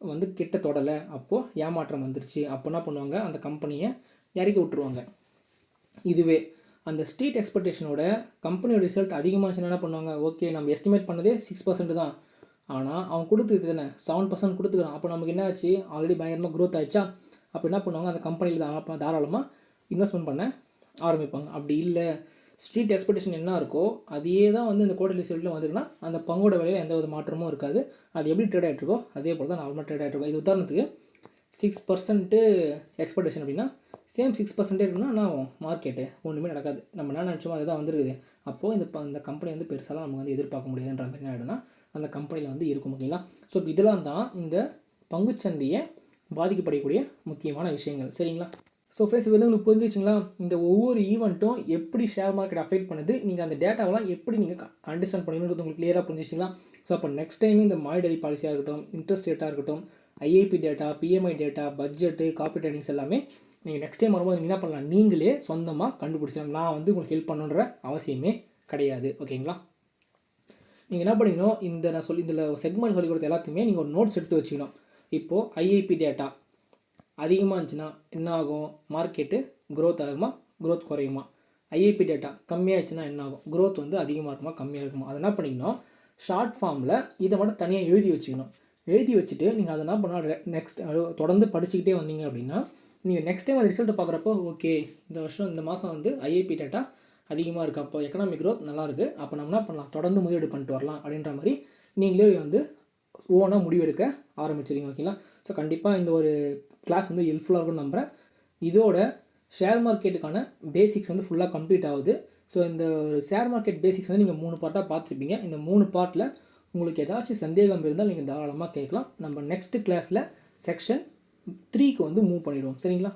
வந்து கிட்ட தொடலை, அப்போது ஏமாற்றம் வந்துருச்சு. அப்போ என்ன பண்ணுவாங்க, அந்த கம்பெனியை இறக்கி விட்டுருவாங்க. இதுவே அந்த ஸ்ட்ரீட் எக்ஸ்பெக்டேஷனோட கம்பெனியோட ரிசல்ட் அதிகமாகச்சுன்னா என்ன பண்ணுவாங்க, ஓகே நம்ம எஸ்டிமேட் பண்ணதே 6% தான், ஆனால் அவன் கொடுத்துருக்கு தானே 7% கொடுத்துக்கிறான், அப்போ நமக்கு என்ன ஆச்சு, ஆல்ரெடி பயங்கரமாக க்ரோத் ஆகிடுச்சா, அப்போ என்ன பண்ணுவாங்க, அந்த கம்பெனியில் தாராளமாக இன்வெஸ்ட்மெண்ட் பண்ண ஆரம்பிப்பாங்க. அப்படி இல்லை, ஸ்ட்ரீட் எக்ஸ்பெக்டேஷன் என்ன இருக்கோ அதையே தான் வந்து இந்த குவார்ட்டர்லி ரிசல்ட்டில் வந்துருக்குன்னா அந்த பங்கோட விலையில் எந்த வித மாற்றமும் இருக்காது. அது எப்படி ட்ரேட் ஆகிட்ருக்கோ அதே போல் தான் நார்மலாக ட்ரேட் ஆகிட்ருக்கோம். இது உதாரணத்துக்கு 6% எக்ஸ்பெக்டேஷன் அப்படின்னா சேம் 6% இருக்குன்னா என்ன ஆகும், மார்க்கெட்டு ஒன்றுமே நடக்காது. நம்ம என்ன நினச்சோமோ அதுதான் வந்துருக்குது. அப்போது இந்த கம்பெனி வந்து பெருசாலாம் நமக்கு வந்து எதிர்பார்க்க முடியாதுன்ற மாதிரி என்ன ஆகிடும்னா அந்த கம்பெனியில் வந்து இருக்கும். ஓகேங்களா? ஸோ இப்போ இதெல்லாம் தான் இந்த பங்குச்சந்தையை பாதிக்கப்படக்கூடிய முக்கியமான விஷயங்கள். சரிங்களா? ஸோ ஃப்ரெண்ட்ஸ், இது வந்து உங்களுக்கு புரிஞ்சிச்சுங்களா? இந்த ஒவ்வொரு ஈவெண்ட்டும் எப்படி ஷேர் மார்க்கெட் அஃபெக்ட் பண்ணுது, நீங்கள் அந்த டேட்டாவெல்லாம் எப்படி நீங்கள் அண்டர்ஸ்டாண்ட் பண்ணணுன்றது உங்களுக்கு கிளியராக புரிஞ்சிச்சிங்களா? ஸோ அப்போ நெக்ஸ்ட் டைம் இந்த மானிட்டரி பாலிசியாக இருக்கட்டும், இன்ட்ரெஸ்ட் ரேட்டாக இருக்கட்டும், IIP data, BMI data, budget, corporate earnings எல்லாமே நீங்கள் நெக்ஸ்ட் டைம் வரும்போது நீங்கள் என்ன பண்ணலாம், நீங்களே சொந்தமாக கண்டுபிடிச்சலாம். நான் வந்து உங்களுக்கு ஹெல்ப் பண்ணுன்ற அவசியமே கிடையாது. ஓகேங்களா? நீங்கள் என்ன பண்ணிக்கணும், இதில் செக்மெண்ட் சொல்லி கொடுத்த எல்லாத்தையுமே நீங்கள் ஒரு நோட்ஸ் எடுத்து வச்சுக்கணும். இப்போது ஐஐபி டேட்டா அதிகமாக இருந்துச்சுன்னா என்ன ஆகும், மார்க்கெட்டு க்ரோத் ஆகுமா, க்ரோத் குறையுமா? ஐஐபி டேட்டா கம்மியாகிடுச்சுன்னா என்ன ஆகும், க்ரோத் வந்து அதிகமாக இருக்குமா கம்மியாக இருக்குமா? அதை என்ன பண்ணிக்கணும், ஷார்ட் ஃபார்மில் இதை மட்டும் தனியாக எழுதி வச்சுக்கணும். எழுதி வச்சுட்டு நீங்கள் அதை என்ன பண்ணால் நெக்ஸ்ட் தொடர்ந்து படிச்சுக்கிட்டே வந்தீங்க அப்படின்னா நீங்கள் நெக்ஸ்ட் டைம் அந்த ரிசல்ட்டை பார்க்குறப்போ ஓகே இந்த வருஷம் இந்த மாதம் வந்து ஐஐபி டேட்டா அதிகமாக இருக்குது, அப்போ எக்கனாமிக் க்ரோத் நல்லாயிருக்கு, அப்போ நம்ம என்ன பண்ணலாம், தொடர்ந்து முதலீடு பண்ணிட்டு வரலாம் அப்படின்ற மாதிரி நீங்களே வந்து ஓனாக முடிவெடுக்க ஆரம்பிச்சிருங்க. ஓகேங்களா? ஸோ கண்டிப்பாக இந்த ஒரு கிளாஸ் வந்து ஹெல்ப்ஃபுல்லாக இருக்கும்னு நம்புகிறேன். இதோட ஷேர் மார்க்கெட்டுக்கான பேசிக்ஸ் வந்து ஃபுல்லாக கம்ப்ளீட் ஆகுது. ஸோ இந்த ஒரு ஷேர் மார்க்கெட் பேசிக்ஸ் வந்து நீங்கள் 3 பார்ட்டாக பார்த்துருப்பீங்க. இந்த 3 பார்ட்டில் உங்களுக்கு ஏதாச்சும் சந்தேகம் இருந்தால் நீங்கள் தாராளமாக கேட்கலாம். நம்ம நெக்ஸ்ட் கிளாஸில் செக்ஷன் 3க்கு வந்து மூவ் பண்ணிவிடுவோம். சரிங்களா?